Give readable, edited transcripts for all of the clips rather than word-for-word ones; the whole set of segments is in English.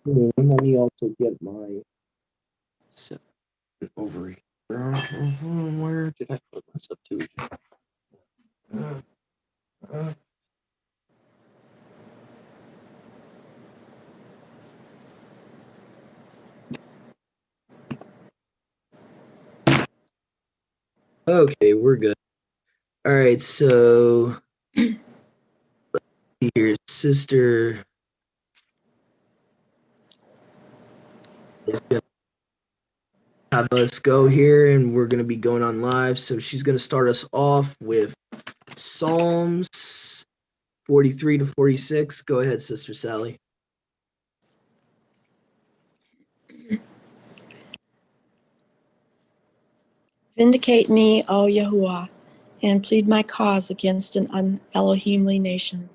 Let me also get my set over here. Where did I put myself to? Uh, okay, we're good. All right, so your sister is gonna have us go here, and we're gonna be going on live. So she's gonna start us off with Psalms 43 to 46. Go ahead, Sister Sally. Vindicate me, O Yahuwah, and plead my cause against an un-Elohimly nation.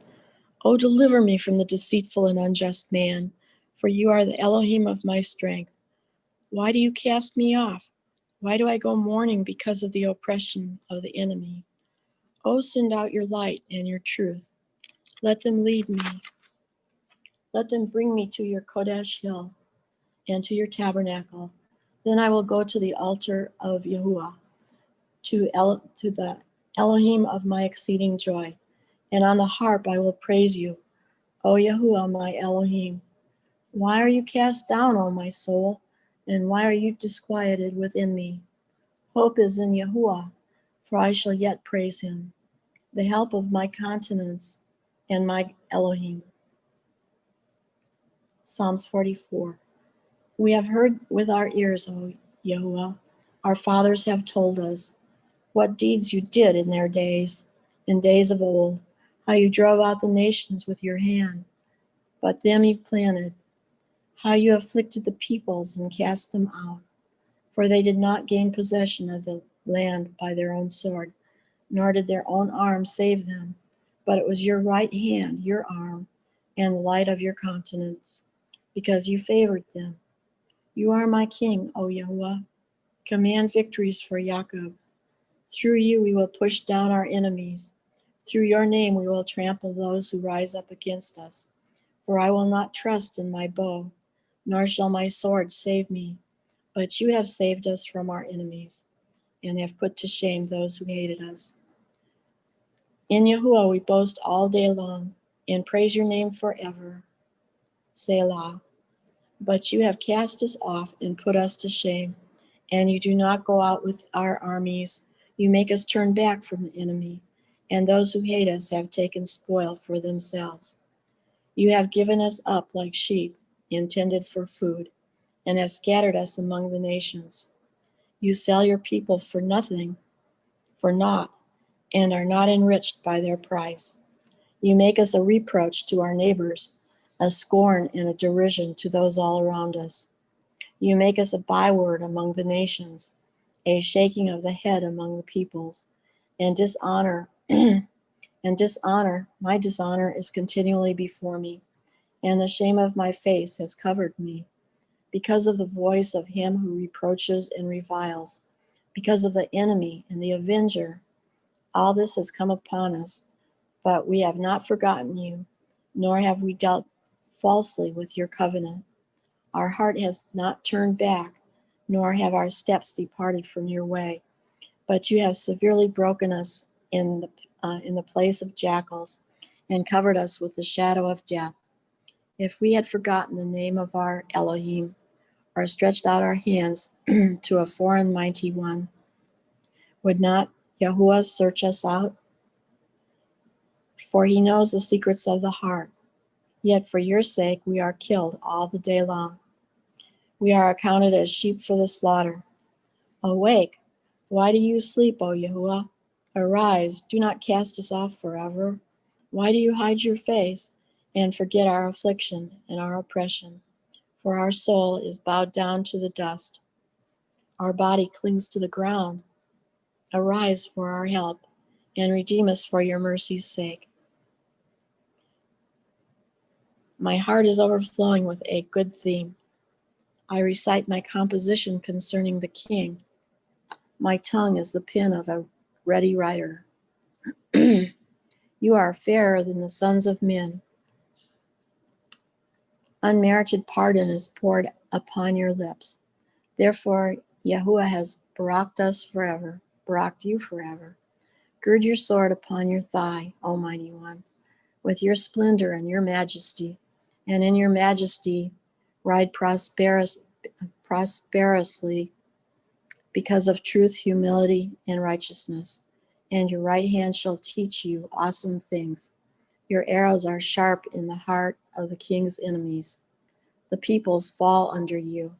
O deliver me from the deceitful and unjust man, for you are the Elohim of my strength. Why do you cast me off? Why do I go mourning because of the oppression of the enemy? O send out your light and your truth. Let them lead me. Let them bring me to your Kodesh hill and to your tabernacle. Then I will go to the altar of Yahuwah, to the Elohim of my exceeding joy. And on the harp I will praise you, O Yahuwah, my Elohim. Why are you cast down, O my soul? And why are you disquieted within me? Hope is in Yahuwah, for I shall yet praise him, the help of my countenance and my Elohim. Psalms 44. We have heard with our ears, O Yahuwah. Our fathers have told us what deeds you did in days of old, how you drove out the nations with your hand, but them you planted, how you afflicted the peoples and cast them out. For they did not gain possession of the land by their own sword, nor did their own arm save them, but it was your right hand, your arm, and the light of your countenance, because you favored them. You are my king, O Yahuwah. Command victories for Jacob. Through you we will push down our enemies. Through your name we will trample those who rise up against us. For I will not trust in my bow, nor shall my sword save me. But you have saved us from our enemies, and have put to shame those who hated us. In Yahuwah we boast all day long, and praise your name forever. Selah. But you have cast us off and put us to shame, and you do not go out with our armies. You make us turn back from the enemy, and those who hate us have taken spoil for themselves. You have given us up like sheep, intended for food, and have scattered us among the nations. You sell your people for nothing, for naught, and are not enriched by their price. You make us a reproach to our neighbors, a scorn and a derision to those all around us. You make us a byword among the nations, a shaking of the head among the peoples, and dishonor, my dishonor is continually before me, and the shame of my face has covered me, because of the voice of him who reproaches and reviles, because of the enemy and the avenger. All this has come upon us, but we have not forgotten you, nor have we dealt falsely with your covenant. Our heart has not turned back, nor have our steps departed from your way. But you have severely broken us in the place of jackals, and covered us with the shadow of death. If we had forgotten the name of our Elohim, or stretched out our hands to a foreign mighty one, would not Yahuwah search us out? For he knows the secrets of the heart. Yet for your sake we are killed all the day long. We are accounted as sheep for the slaughter. Awake! Why do you sleep, O Yahuwah? Arise, do not cast us off forever. Why do you hide your face and forget our affliction and our oppression? For our soul is bowed down to the dust. Our body clings to the ground. Arise for our help, and redeem us for your mercy's sake. My heart is overflowing with a good theme. I recite my composition concerning the king. My tongue is the pen of a ready writer. You are fairer than the sons of men. Unmerited pardon is poured upon your lips. Therefore, Yahuwah has baraked us forever, baraked you forever. Gird your sword upon your thigh, O mighty one, with your splendor and your majesty, and in your majesty ride prosperously because of truth, humility, and righteousness. And your right hand shall teach you awesome things. Your arrows are sharp in the heart of the king's enemies. The peoples fall under you.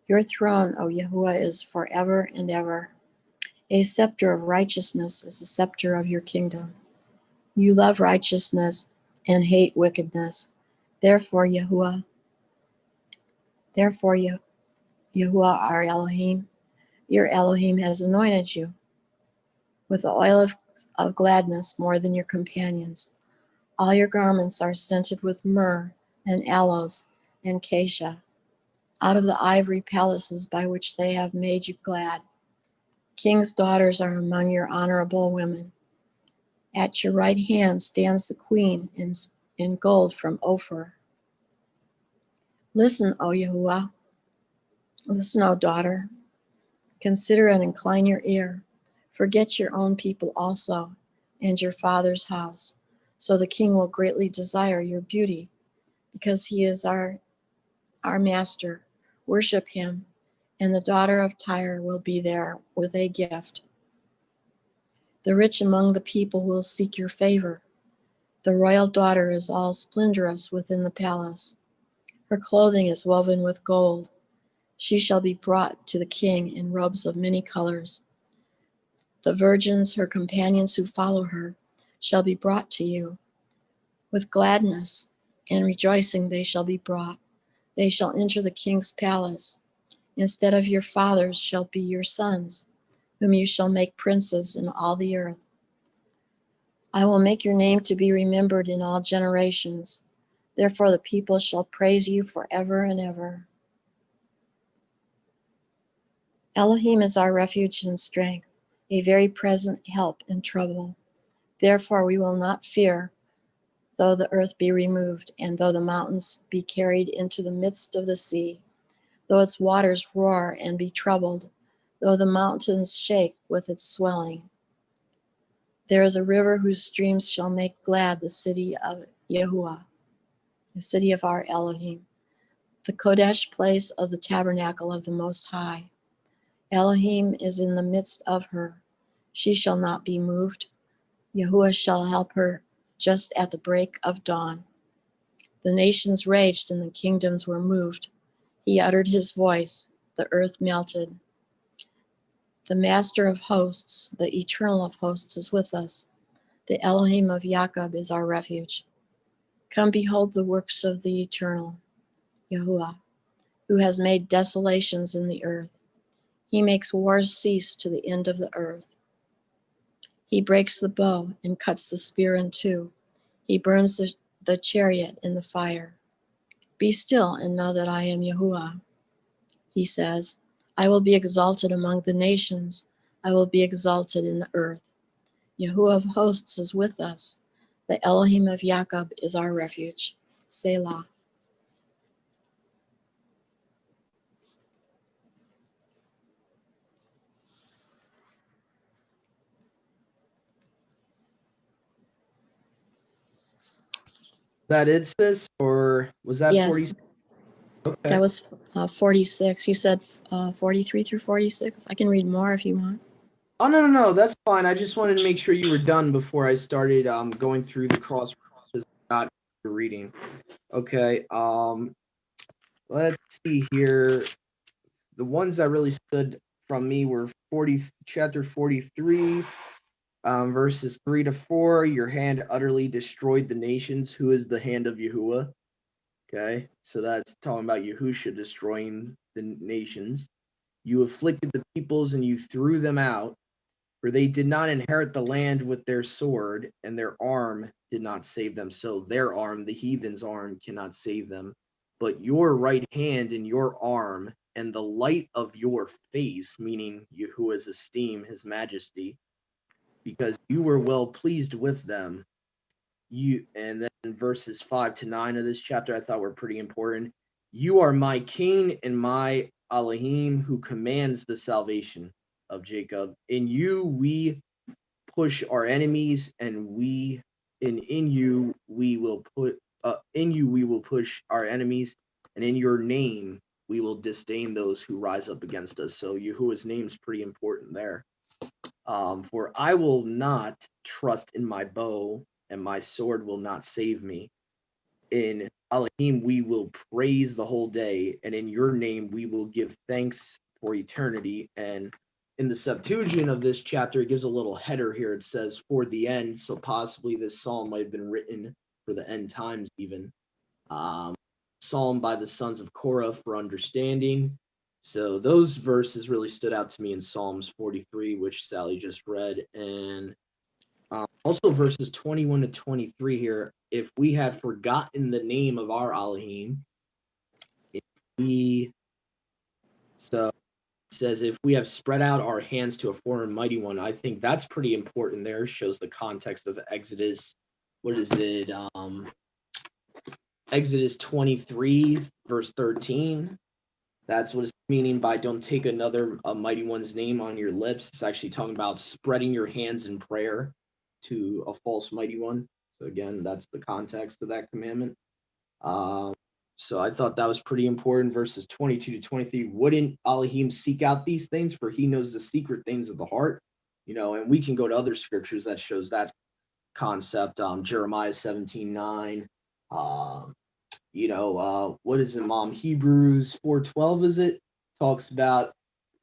Your throne, O Yahuwah, is forever and ever. A scepter of righteousness is the scepter of your kingdom. You love righteousness and hate wickedness. Therefore, Yahuwah, Yahuwah, our Elohim, your Elohim has anointed you with the oil of gladness more than your companions. All your garments are scented with myrrh and aloes and cassia, out of the ivory palaces by which they have made you glad. King's daughters are among your honorable women. At your right hand stands the queen in gold from Ophir. Listen, O Yahuwah. Listen, O daughter. Consider and incline your ear. Forget your own people also, and your father's house. So the king will greatly desire your beauty, because he is our master. Worship him, and the daughter of Tyre will be there with a gift. The rich among the people will seek your favor. The royal daughter is all splendorous within the palace. Her clothing is woven with gold. She shall be brought to the king in robes of many colors. The virgins, her companions who follow her, shall be brought to you. With gladness and rejoicing they shall be brought. They shall enter the king's palace. Instead of your fathers shall be your sons, whom you shall make princes in all the earth. I will make your name to be remembered in all generations. Therefore the people shall praise you forever and ever. Elohim is our refuge and strength, a very present help in trouble. Therefore we will not fear, though the earth be removed, and though the mountains be carried into the midst of the sea, though its waters roar and be troubled, though the mountains shake with its swelling. There is a river whose streams shall make glad the city of Yahuwah, the city of our Elohim, the Kodesh place of the tabernacle of the Most High. Elohim is in the midst of her. She shall not be moved. Yahuwah shall help her just at the break of dawn. The nations raged and the kingdoms were moved. He uttered his voice, the earth melted. The master of hosts, the eternal of hosts, is with us. The Elohim of Jacob is our refuge. Come behold the works of the eternal, Yahuwah, who has made desolations in the earth. He makes wars cease to the end of the earth. He breaks the bow and cuts the spear in two. He burns the chariot in the fire. Be still and know that I am Yahuwah. He says, I will be exalted among the nations. I will be exalted in the earth. Yahuwah of hosts is with us. The Elohim of Jacob is our refuge. Selah. That it, sis, or was that Yes, 46? Okay. that was 46. You said 43 through 46. I can read more if you want. Oh, no, that's fine. I just wanted to make sure you were done before I started going through the cross references, not reading. Okay, let's see here. The ones that really stood from me were chapter 43, verses 3 to 4. Your hand utterly destroyed the nations. Who is the hand of Yahuwah? Okay, so that's talking about Yahusha destroying the nations. You afflicted the peoples and you threw them out, for they did not inherit the land with their sword, and their arm did not save them. So their arm, the heathen's arm, cannot save them. But your right hand and your arm and the light of your face, meaning Yahuwah's esteem, his majesty, because you were well pleased with them. And then and verses 5 to 9 of this chapter I thought were pretty important. You are my king and my Elohim who commands the salvation of Jacob. In you we push our enemies, and in you we will push our enemies, and in your name we will disdain those who rise up against us. So Yahuwah's name is pretty important there. For I will not trust in my bow, and my sword will not save me. In Elohim we will praise the whole day, and in your name we will give thanks for eternity. And in the Septuagint of this chapter, it gives a little header here. It says, for the end. So possibly this psalm might have been written for the end times even. Psalm by the sons of Korah for understanding. So those verses really stood out to me in Psalms 43, which Sally just read. And also verses 21 to 23 here. If we have forgotten the name of our Elohim, so it says, if we have spread out our hands to a foreign mighty one, I think that's pretty important there. Shows the context of Exodus. What is it? Exodus 23, verse 13. That's what it's meaning by don't take another mighty one's name on your lips. It's actually talking about spreading your hands in prayer to a false mighty one. So again, that's the context of that commandment. So I thought that was pretty important. Verses 22 to 23. Wouldn't Elohim seek out these things, for he knows the secret things of the heart? And we can go to other scriptures that shows that concept. Jeremiah 17:9. What is it, Mom? Hebrews 4:12, is it? Talks about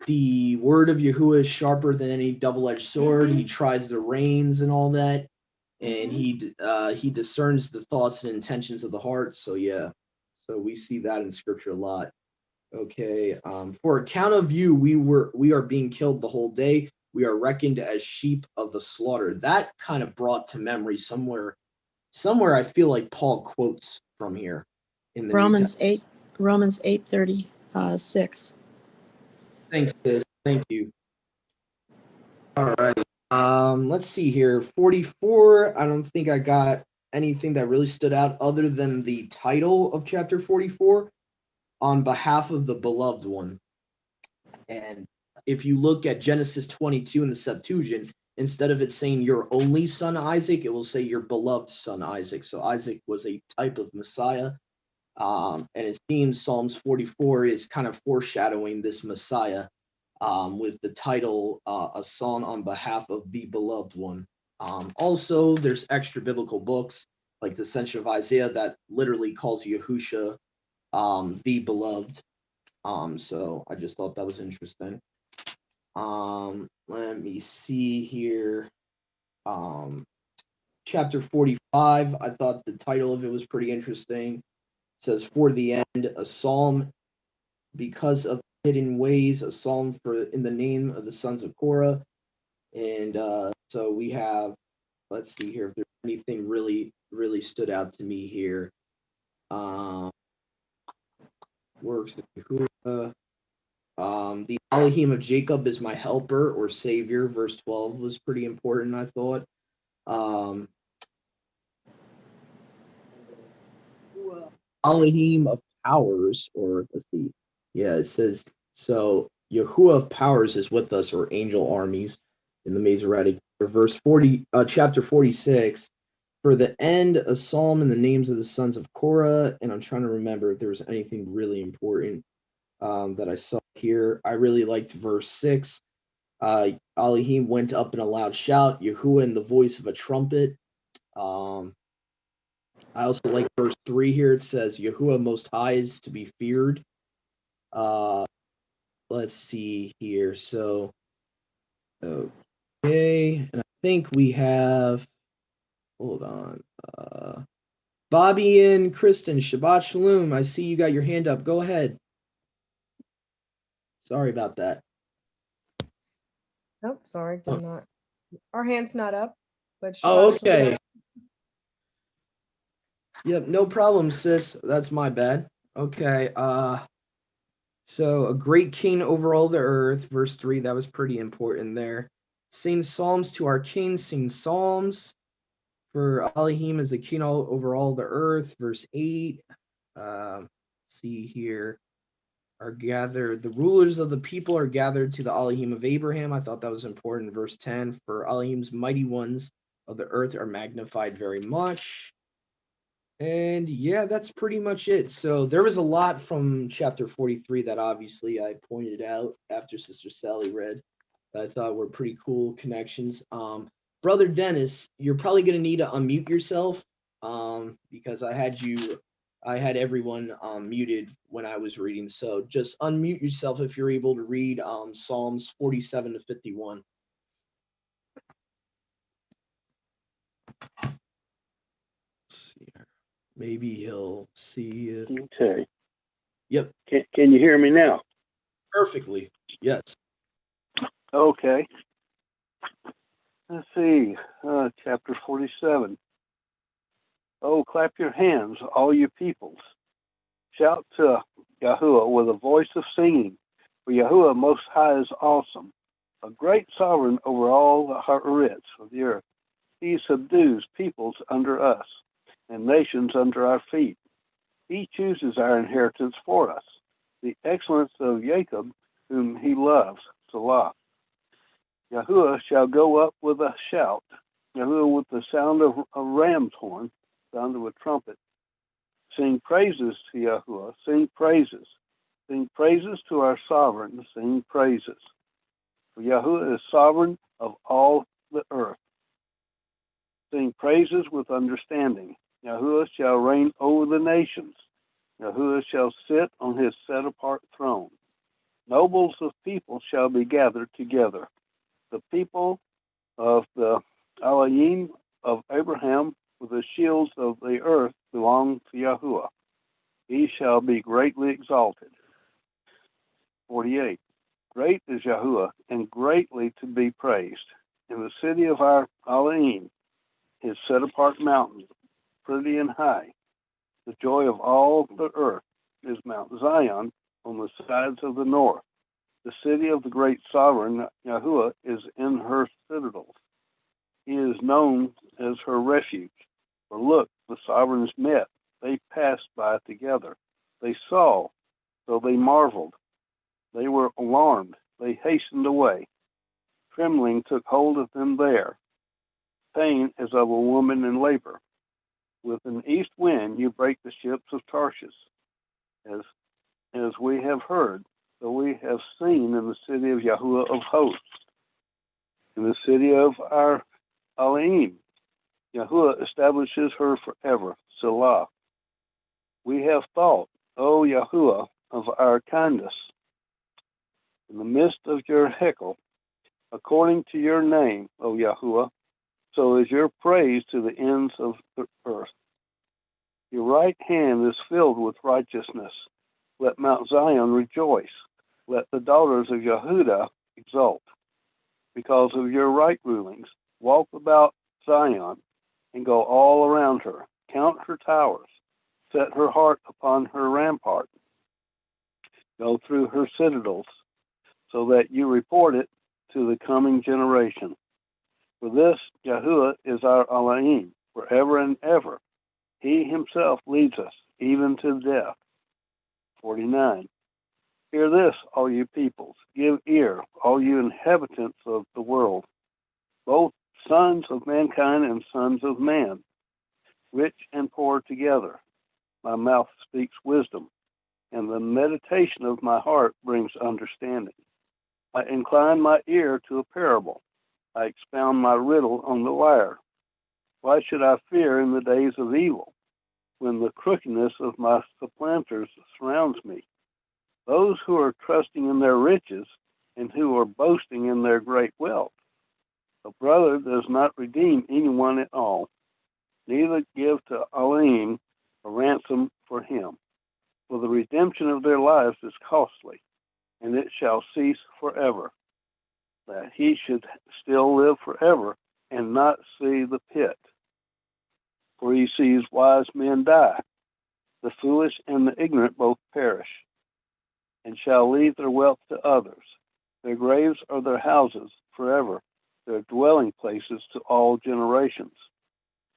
the word of Yahuwah is sharper than any double-edged sword. He tries the reins and all that, and he discerns the thoughts and intentions of the heart. So yeah, so we see that in scripture a lot. Okay, for account of you, we are being killed the whole day. We are reckoned as sheep of the slaughter. That kind of brought to memory somewhere I feel like Paul quotes from here in the Romans 8:36. Thanks, sis. Thank you. All right. Let's see here. 44. I don't think I got anything that really stood out other than the title of chapter 44, on behalf of the beloved one. And if you look at Genesis 22 in the Septuagint, instead of it saying your only son Isaac, it will say your beloved son Isaac. So Isaac was a type of Messiah. And it seems Psalms 44 is kind of foreshadowing this Messiah, with the title, A Song on Behalf of the Beloved One. Also, there's extra biblical books like the Ascension of Isaiah that literally calls Yahusha the Beloved. So I just thought that was interesting. Let me see here. Chapter 45, I thought the title of it was pretty interesting. It says, for the end, a psalm because of hidden ways, a psalm for in the name of the sons of Korah. And so we have, let's see here if there's anything really, really stood out to me here. Works of Yahuwah. The Elohim of Jacob is my helper or savior. Verse 12 was pretty important, I thought. Elohim of powers, or let's see. Yeah, it says, so Yahuwah of powers is with us, or angel armies in the Masoretic. Verse 40, chapter 46. For the end, a psalm in the names of the sons of Korah. And I'm trying to remember if there was anything really important that I saw here. I really liked verse 6. Elohim went up in a loud shout, Yahuwah in the voice of a trumpet. I also like verse 3 here. It says, Yahuwah Most High is to be feared. Let's see here. So, okay. And I think we have, hold on. Bobby and Kristen, Shabbat Shalom. I see you got your hand up. Go ahead. Sorry about that. Oh, sorry, did not. Our hand's not up, but oh, okay. Yep, no problem, sis. That's my bad. Okay. So a great king over all the earth, verse 3, that was pretty important there. Sing psalms to our king, sing psalms. For Elohim is the king over all the earth. Verse 8. See here. Are gathered, the rulers of the people are gathered to the Elohim of Abraham. I thought that was important. Verse 10. For Elohim's mighty ones of the earth are magnified very much. And yeah, that's pretty much it. So there was a lot from chapter 43 that obviously I pointed out after Sister Sally read that I thought were pretty cool connections. Brother Dennis, you're probably going to need to unmute yourself because I had everyone muted when I was reading. So just unmute yourself if you're able to read Psalms 47 to 51. Let's see here. Maybe he'll see it. Okay. Yep. Can you hear me now? Perfectly. Yes. Okay. Let's see. Chapter 47. Oh, clap your hands, all you peoples. Shout to Yahuwah with a voice of singing. For Yahuwah Most High is awesome, a great sovereign over all the Haaretz of the earth. He subdues peoples under us and nations under our feet. He chooses our inheritance for us, the excellence of Jacob, whom he loves, Salah. Yahuwah shall go up with a shout, Yahuwah with the sound of a ram's horn, sound of a trumpet. Sing praises to Yahuwah, sing praises. Sing praises to our sovereign, sing praises. For Yahuwah is sovereign of all the earth. Sing praises with understanding. Yahuwah shall reign over the nations. Yahuwah shall sit on his set-apart throne. Nobles of people shall be gathered together. The people of the Elohim of Abraham with the shields of the earth belong to Yahuwah. He shall be greatly exalted. 48. Great is Yahuwah, and greatly to be praised. In the city of our Elohim, his set-apart mountain, pretty and high. The joy of all the earth is Mount Zion on the sides of the north. The city of the great sovereign Yahuwah is in her citadels. He is known as her refuge. For look, the sovereigns met. They passed by together. They saw, so they marveled. They were alarmed. They hastened away. Trembling took hold of them there. Pain as of a woman in labor. With an east wind you break the ships of Tarshish. As we have heard, so we have seen in the city of Yahuwah of hosts. In the city of our Elohim, Yahuwah establishes her forever, Selah. We have thought, O Yahuwah, of our kindness. In the midst of your hekel, according to your name, O Yahuwah, so is your praise to the ends of the earth. Your right hand is filled with righteousness. Let Mount Zion rejoice. Let the daughters of Yehudah exult. Because of your right rulings, walk about Zion and go all around her. Count her towers. Set her heart upon her rampart. Go through her citadels, so that you report it to the coming generation. For this, Yahuwah is our Elohim, forever and ever. He himself leads us, even to death. 49. Hear this, all you peoples. Give ear, all you inhabitants of the world, both sons of mankind and sons of man, rich and poor together. My mouth speaks wisdom, and the meditation of my heart brings understanding. I incline my ear to a parable. I expound my riddle on the lyre. Why should I fear in the days of evil, when the crookedness of my supplanters surrounds me? Those who are trusting in their riches and who are boasting in their great wealth. A brother does not redeem anyone at all, neither give to Elohim a ransom for him. For the redemption of their lives is costly, and it shall cease forever. That he should still live forever and not see the pit. For he sees wise men die. The foolish and the ignorant both perish, and shall leave their wealth to others. Their graves are their houses forever, their dwelling places to all generations.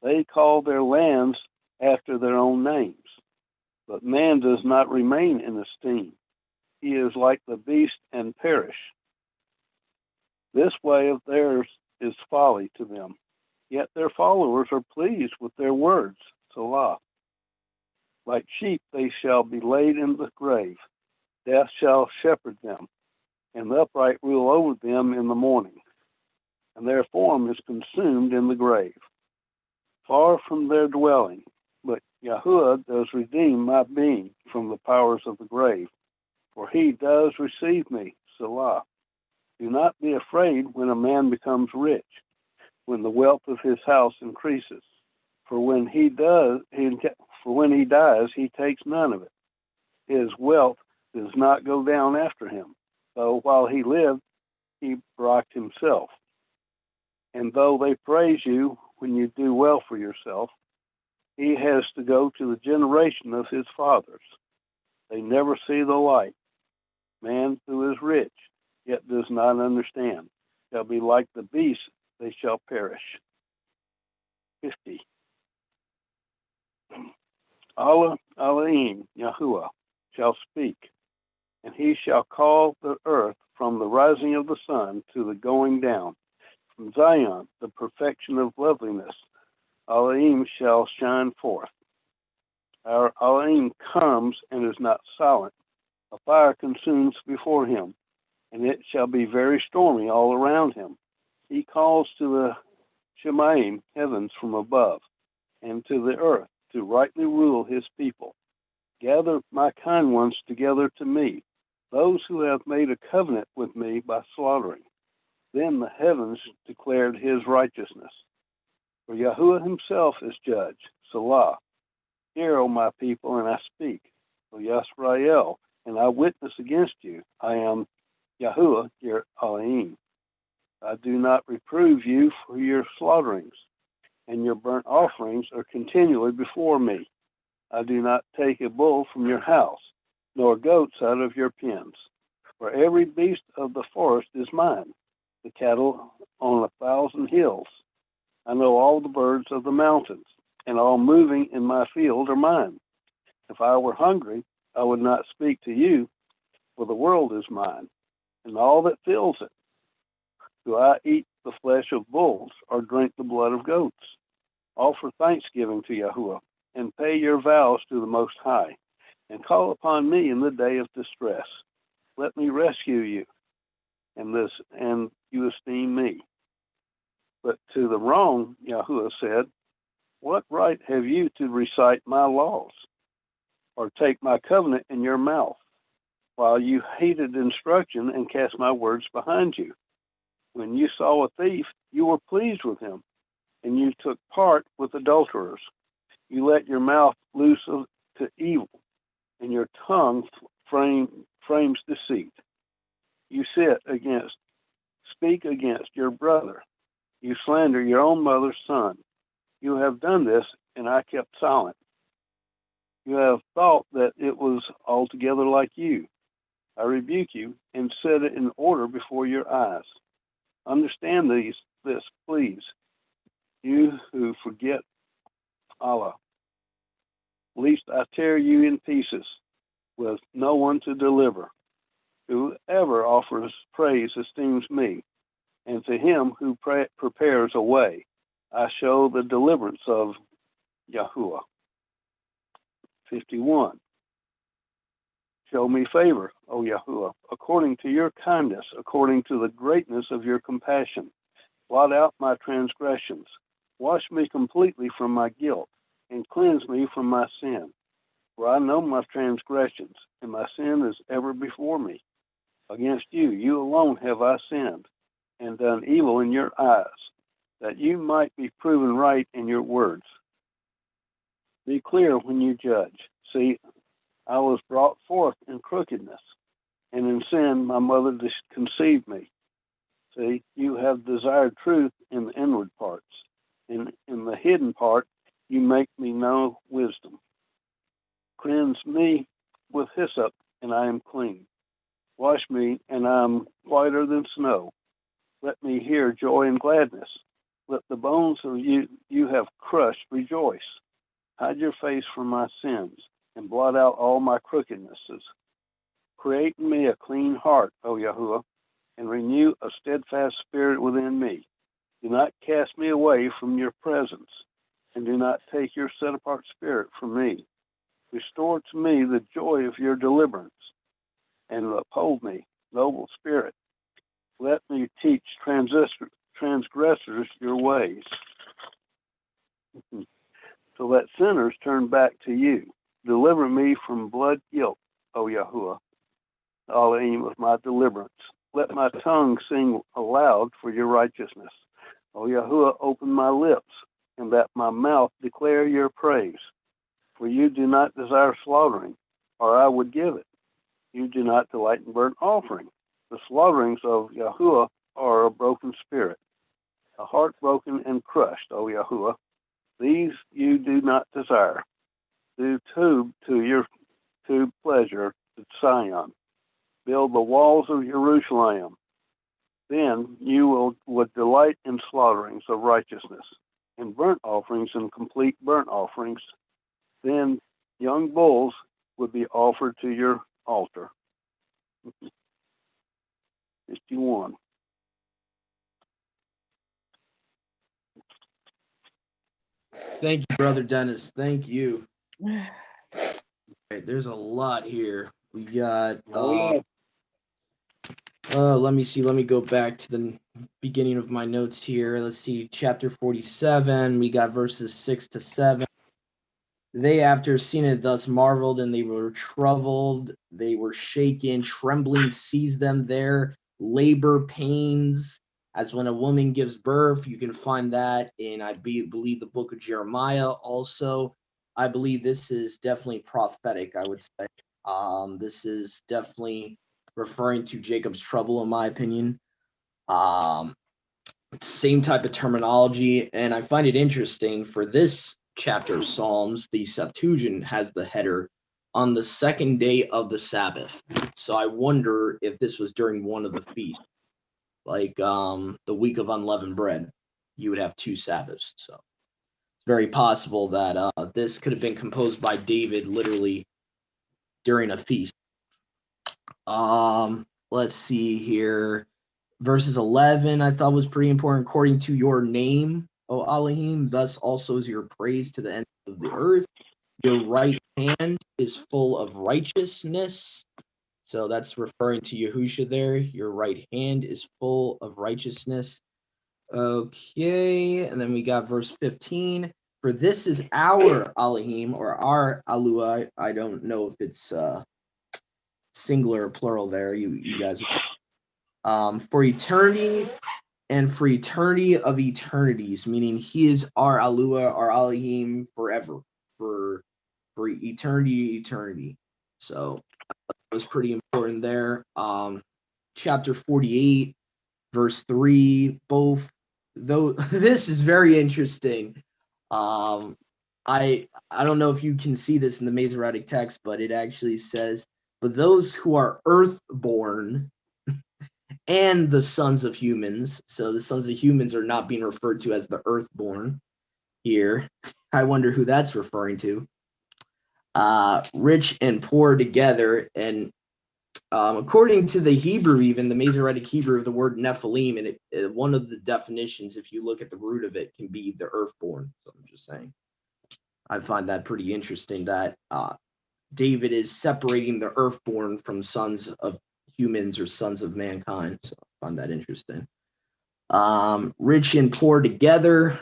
They call their lands after their own names. But man does not remain in esteem. He is like the beast and perish. This way of theirs is folly to them. Yet their followers are pleased with their words. Selah. Like sheep they shall be laid in the grave. Death shall shepherd them, and the upright rule over them in the morning. And their form is consumed in the grave, far from their dwelling. But Yahuwah does redeem my being from the powers of the grave, for he does receive me. Selah. Do not be afraid when a man becomes rich, when the wealth of his house increases. For when he dies, he takes none of it. His wealth does not go down after him, though while he lived, he rocked himself. And though they praise you when you do well for yourself, he has to go to the generation of his fathers. They never see the light. Man who is rich, yet does not understand, shall be like the beasts, they shall perish. 50. Allah, Elohim, Yahuwah, shall speak, and he shall call the earth from the rising of the sun to the going down. From Zion, the perfection of loveliness, Elohim shall shine forth. Our Elohim comes and is not silent. A fire consumes before him, and it shall be very stormy all around him. He calls to the Shemaim, heavens from above, and to the earth to rightly rule his people. Gather my kind ones together to me, those who have made a covenant with me by slaughtering. Then the heavens declared his righteousness. For Yahuwah himself is judge. Selah. Hear, O my people, and I speak. O Yisrael, and I witness against you. I am Yahuwah, your Elohim. I do not reprove you for your slaughterings, and your burnt offerings are continually before me. I do not take a bull from your house, nor goats out of your pens. For every beast of the forest is mine, the cattle on 1,000 hills. I know all the birds of the mountains, and all moving in my field are mine. If I were hungry, I would not speak to you, for the world is mine, and all that fills it. Do I eat the flesh of bulls, or drink the blood of goats? Offer thanksgiving to Yahuwah, and pay your vows to the Most High, and call upon me in the day of distress. Let me rescue you, and you esteem me. But to the wrong, Yahuwah said, what right have you to recite my laws, or take my covenant in your mouth, while you hated instruction and cast my words behind you? When you saw a thief, you were pleased with him, and you took part with adulterers. You let your mouth loose to evil, and your tongue frames deceit. You speak against your brother. You slander your own mother's son. You have done this, and I kept silent. You have thought that it was altogether like you. I rebuke you and set it in order before your eyes. Understand this, please, you who forget Allah, lest I tear you in pieces with no one to deliver. Whoever offers praise esteems me, and to him who prepares a way, I show the deliverance of Yahuwah. 51. Show me favor, O Yahuwah, according to your kindness, according to the greatness of your compassion. Blot out my transgressions. Wash me completely from my guilt, and cleanse me from my sin. For I know my transgressions, and my sin is ever before me. Against you alone have I sinned, and done evil in your eyes, that you might be proven right in your words. Be clear when you judge. See, I was brought forth in crookedness, and in sin my mother conceived me. See, you have desired truth in the inward parts, and in the hidden part you make me know wisdom. Cleanse me with hyssop, and I am clean. Wash me, and I am whiter than snow. Let me hear joy and gladness, Let the bones of you have crushed rejoice. Hide your face from my sins, and blot out all my crookednesses. Create in me a clean heart, O Yahuwah, and renew a steadfast spirit within me. Do not cast me away from your presence, and do not take your set-apart spirit from me. Restore to me the joy of your deliverance, and uphold me, noble spirit. Let me teach transgressors your ways, so let sinners turn back to you. Deliver me from blood guilt, O Yahuwah, Elohim of my deliverance. Let my tongue sing aloud for your righteousness. O Yahuwah, open my lips, and that my mouth declare your praise. For you do not desire slaughtering, or I would give it. You do not delight in burnt offering. The slaughterings of Yahuwah are a broken spirit, a heart broken and crushed, O Yahuwah. These you do not desire. Do to your pleasure to Zion. Build the walls of Jerusalem. Then you would delight in slaughterings of righteousness, in burnt offerings and complete burnt offerings. Then young bulls would be offered to your altar. 51. Thank you, Brother Dennis. Thank you. Right, there's a lot here. We got, let me see. Let me go back to the beginning of my notes here. Let's see, chapter 47. We got verses 6 to 7. They, after seeing it, thus marveled, and they were troubled. They were shaken. Trembling seized them there. Labor pains, as when a woman gives birth. You can find that in, I believe, the book of Jeremiah. Also, I believe this is definitely prophetic, I would say. This is definitely referring to Jacob's trouble, in my opinion. Same type of terminology, and I find it interesting for this chapter of Psalms, the Septuagint has the header on the second day of the Sabbath. So I wonder if this was during one of the feasts, like the week of unleavened bread. You would have 2 Sabbaths. So it's very possible that this could have been composed by David literally during a feast. Let's see here. Verses 11, I thought was pretty important. According to your name, O Elohim, thus also is your praise to the end of the earth. Your right hand is full of righteousness. So that's referring to Yahusha there. Your right hand is full of righteousness. Okay, and then we got verse 15. For this is our Elohim, or our Alua. I don't know if it's singular or plural there. You guys. For eternity and for eternity of eternities, meaning he is our Alua, our Elohim forever, for eternity. So that was pretty important there. Chapter 48, verse 3, both, though this is very interesting. I don't know if you can see this in the Masoretic text, but it actually says, but those who are earthborn and the sons of humans. So the sons of humans are not being referred to as the earthborn here. I wonder who that's referring to. Rich and poor together. And according to the Hebrew, even the Masoretic Hebrew of the word Nephilim, and one of the definitions, if you look at the root of it, can be the earthborn. So I'm just saying. I find that pretty interesting that David is separating the earthborn from sons of humans or sons of mankind. So I find that interesting. Rich and poor together.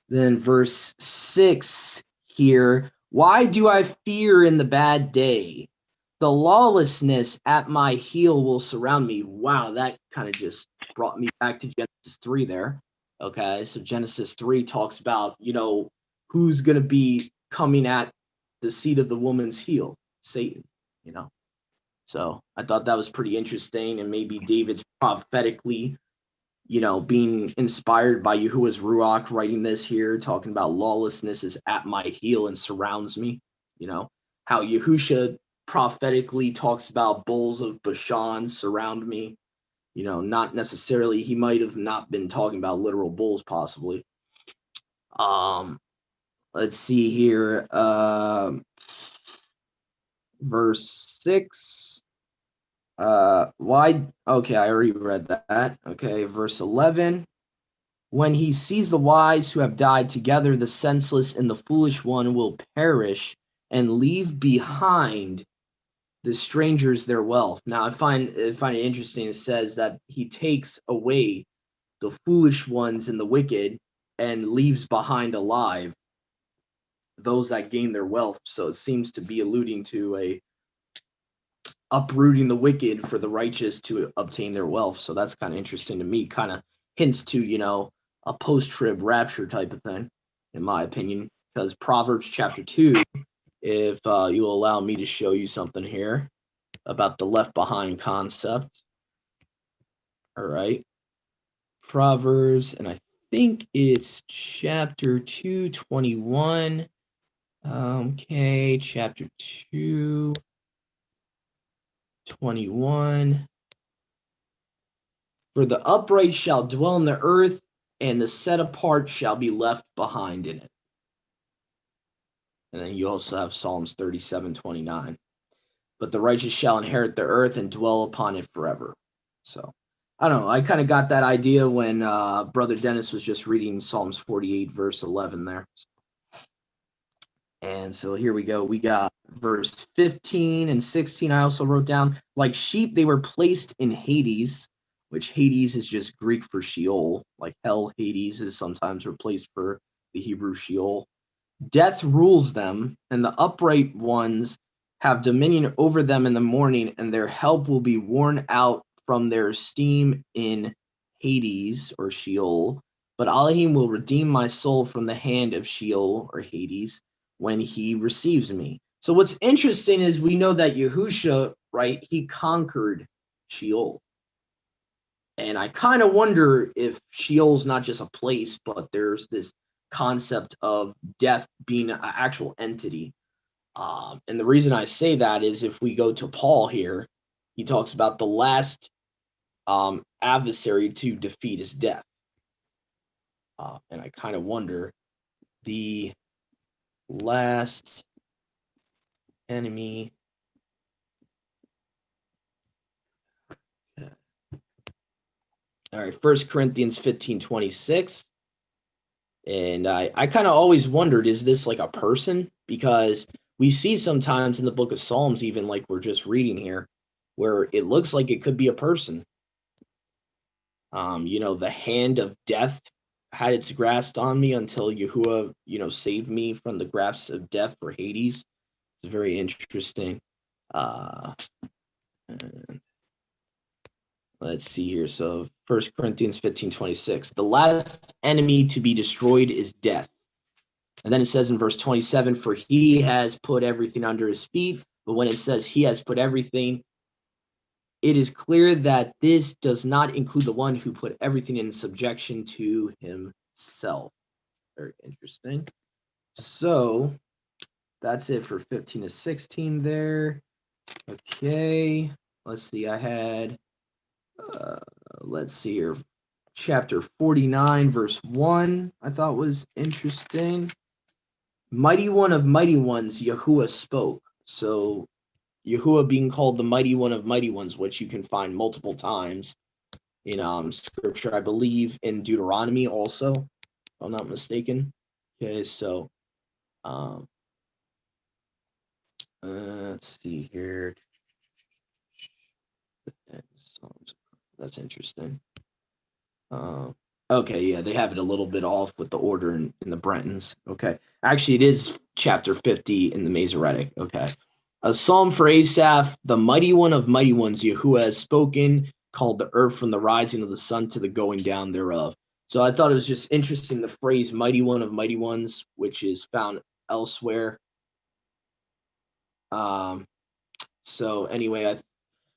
Then verse 6 here. Why do I fear in the bad day? The lawlessness at my heel will surround me. Wow, that kind of just brought me back to Genesis 3 there. Okay, so Genesis 3 talks about, who's going to be coming at the seed of the woman's heel? Satan, So I thought that was pretty interesting, and maybe David's prophetically, being inspired by Yahuwah's Ruach, writing this here, talking about lawlessness is at my heel and surrounds me. How Yahusha prophetically talks about bulls of Bashan surround me. not necessarily, he might have not been talking about literal bulls possibly. Let's see here. Verse 6. Okay, I already read that. Okay, verse 11. When he sees the wise who have died together, the senseless and the foolish one will perish and leave behind the strangers their wealth. Now, I find it interesting. It says that he takes away the foolish ones and the wicked and leaves behind alive those that gain their wealth. So it seems to be alluding to a uprooting the wicked for the righteous to obtain their wealth. So that's kind of interesting to me. Kind of hints to, a post-trib rapture type of thing, in my opinion. Because Proverbs chapter 2, if you'll allow me to show you something here about the left behind concept. All right. Proverbs, and I think it's chapter 2:21. Okay, chapter 2:21. For the upright shall dwell in the earth, and the set apart shall be left behind in it. And then you also have Psalms 37:29. But the righteous shall inherit the earth and dwell upon it forever. So, I don't know. I kind of got that idea when Brother Dennis was just reading Psalms 48, verse 11 there. And so here we go. We got verse 15 and 16. I also wrote down, like sheep, they were placed in Hades, which Hades is just Greek for Sheol. Like hell, Hades is sometimes replaced for the Hebrew Sheol. Death rules them, and the upright ones have dominion over them in the morning, and their help will be worn out from their esteem in Hades or Sheol. But Elohim will redeem my soul from the hand of Sheol or Hades when he receives me. So what's interesting is we know that Yahusha, right, he conquered Sheol. And I kind of wonder if Sheol's not just a place, but there's this concept of death being an actual entity. And the reason I say that is if we go to Paul here, he talks about the last adversary to defeat is death. And I kind of wonder the last enemy. All right, 1 Corinthians 15:26. And I kind of always wondered, is this like a person? Because we see sometimes in the book of Psalms, even like we're just reading here, where it looks like it could be a person. The hand of death had its grasp on me until Yahuwah, saved me from the grasp of death for Hades. It's very interesting. Let's see here. So 1 Corinthians 15:26. The last enemy to be destroyed is death. And then it says in verse 27, for he has put everything under his feet. But when it says he has put everything, it is clear that this does not include the one who put everything in subjection to himself. Very interesting. So that's it for 15 to 16 there. Okay. Let's see. I had, let's see here. Chapter 49, verse 1, I thought was interesting. Mighty one of mighty ones, Yahuwah spoke. So Yahuwah being called the mighty one of mighty ones, which you can find multiple times in scripture, I believe in Deuteronomy also, if I'm not mistaken. Okay, so let's see here. That's interesting. Okay, yeah, they have it a little bit off with the order in the Brentons. Okay, actually, it is chapter 50 in the Masoretic. Okay, a psalm for Asaph, the mighty one of mighty ones, Yahuwah has spoken, called the earth from the rising of the sun to the going down thereof. So I thought it was just interesting, the phrase mighty one of mighty ones, which is found elsewhere. So anyway,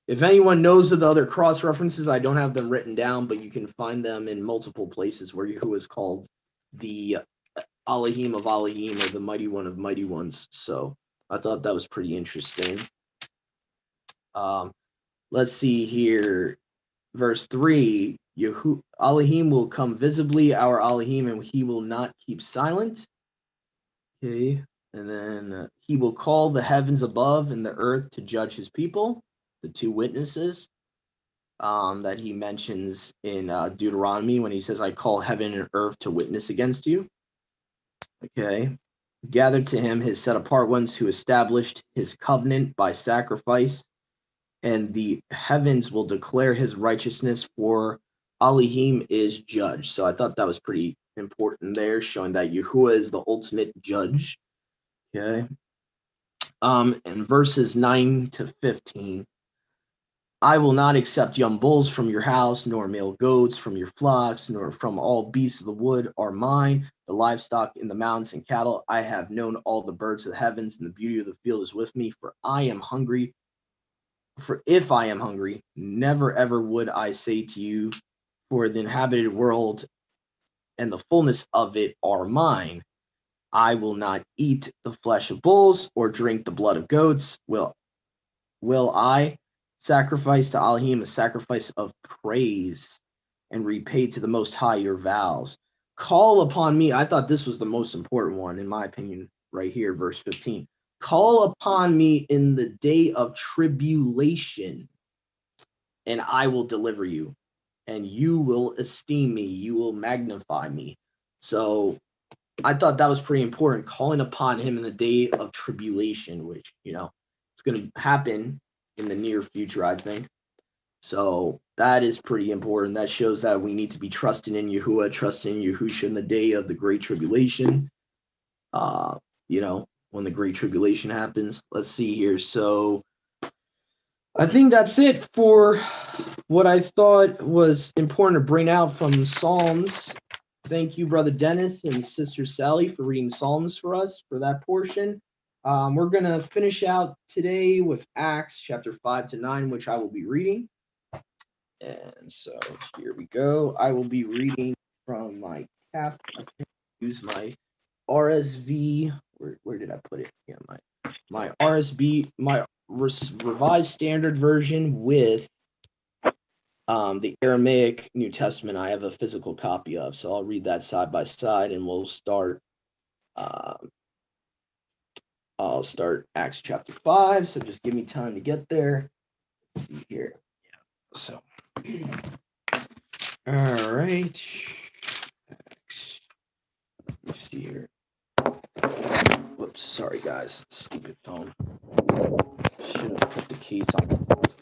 if anyone knows of the other cross references, I don't have them written down, but you can find them in multiple places where Yahuwah is called the Elohim of Elohim, or the mighty one of mighty ones. So I thought that was pretty interesting. Let's see here. verse 3, Elohim will come visibly, our Elohim, and he will not keep silent. Okay, and then he will call the heavens above and the earth to judge his people, the two witnesses that he mentions in Deuteronomy when he says, I call heaven and earth to witness against you. Okay, gathered to him his set apart ones who established his covenant by sacrifice, and the heavens will declare his righteousness, for Elohim is judge. So I thought that was pretty important there, showing that Yahuwah is the ultimate judge. Okay. And verses 9 to 15. I will not accept young bulls from your house, nor male goats from your flocks, nor from all beasts of the wood are mine, the livestock in the mountains and cattle. I have known all the birds of the heavens, and the beauty of the field is with me, for I am hungry. For if I am hungry, never ever would I say to you, for the inhabited world and the fullness of it are mine. I will not eat the flesh of bulls or drink the blood of goats. Will I sacrifice to Elohim a sacrifice of praise and repay to the Most High your vows? Call upon me. I thought this was the most important one, in my opinion, right here, verse 15. Call upon me in the day of tribulation, and I will deliver you, and you will esteem me. You will magnify me. So I thought that was pretty important, calling upon him in the day of tribulation, which, it's going to happen in the near future, I think. So that is pretty important. That shows that we need to be trusting in Yahuwah, trusting in Yahusha in the day of the great tribulation. When the great tribulation happens. Let's see here. So I think that's it for what I thought was important to bring out from Psalms. Thank you, Brother Dennis and Sister Sally, for reading Psalms for us for that portion. We're going to finish out today with Acts chapter 5 to 9, which I will be reading. And so here we go. I will be reading from my use my RSV. Where did I put it? Yeah, my RSV, my Revised Standard Version with the Aramaic New Testament. I have a physical copy of, so I'll read that side by side, and we'll start. I'll start Acts chapter 5. So just give me time to get there. Let's see here. Yeah. So, all right. Let me see here. Whoops, sorry guys, stupid phone. Should have put the case on the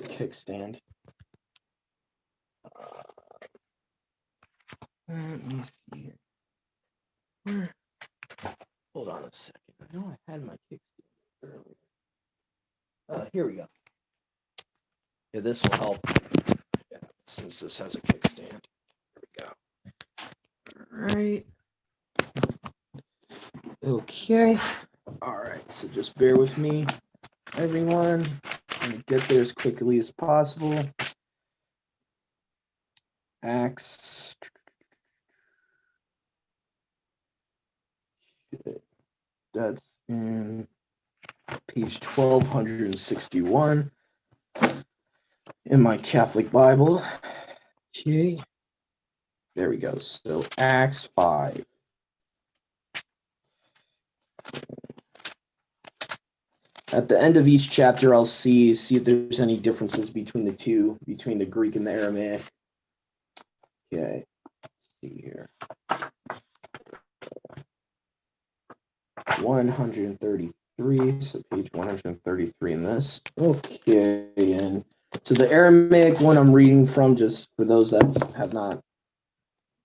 kickstand. Let me see here. Hold on a second. I know I had my kickstand earlier. Here we go. Yeah, this will help. Yeah, since this has a kickstand. Here we go. All right. Okay. All right. So just bear with me, everyone. I'm gonna get there as quickly as possible. Acts. That's in page 1261 in my Catholic Bible. Okay. There we go. So Acts 5. At the end of each chapter, I'll see if there's any differences between the two, between the Greek and the Aramaic. Okay, let's see here. 133, so page 133 in this. Okay, and so the Aramaic one I'm reading from, just for those that have not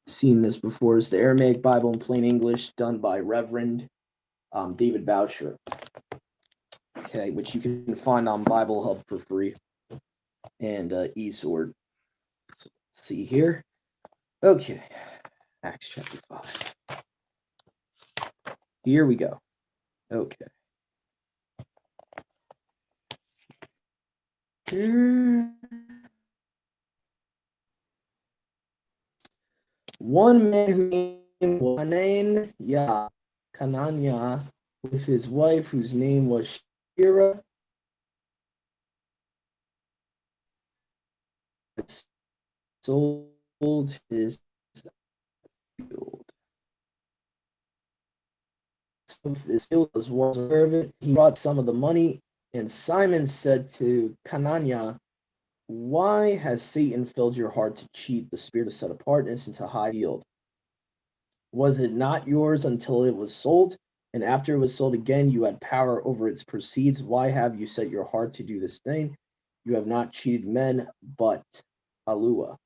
seen this before, is the Aramaic Bible in Plain English, done by Reverend David Boucher. Okay, which you can find on Bible Hub for free and eSword. So let's see here. Okay, Acts chapter 5. Here we go. Okay. One man who named Wanan Kananya with his wife, whose name was Shira, sold his field. So his field was aware of it. He brought some of the money, and Simon said to Canania, "Why has Satan filled your heart to cheat the spirit of set apartness and to hide yield? Was it not yours until it was sold? And after it was sold again, you had power over its proceeds. Why have you set your heart to do this thing? You have not cheated men, but Alua."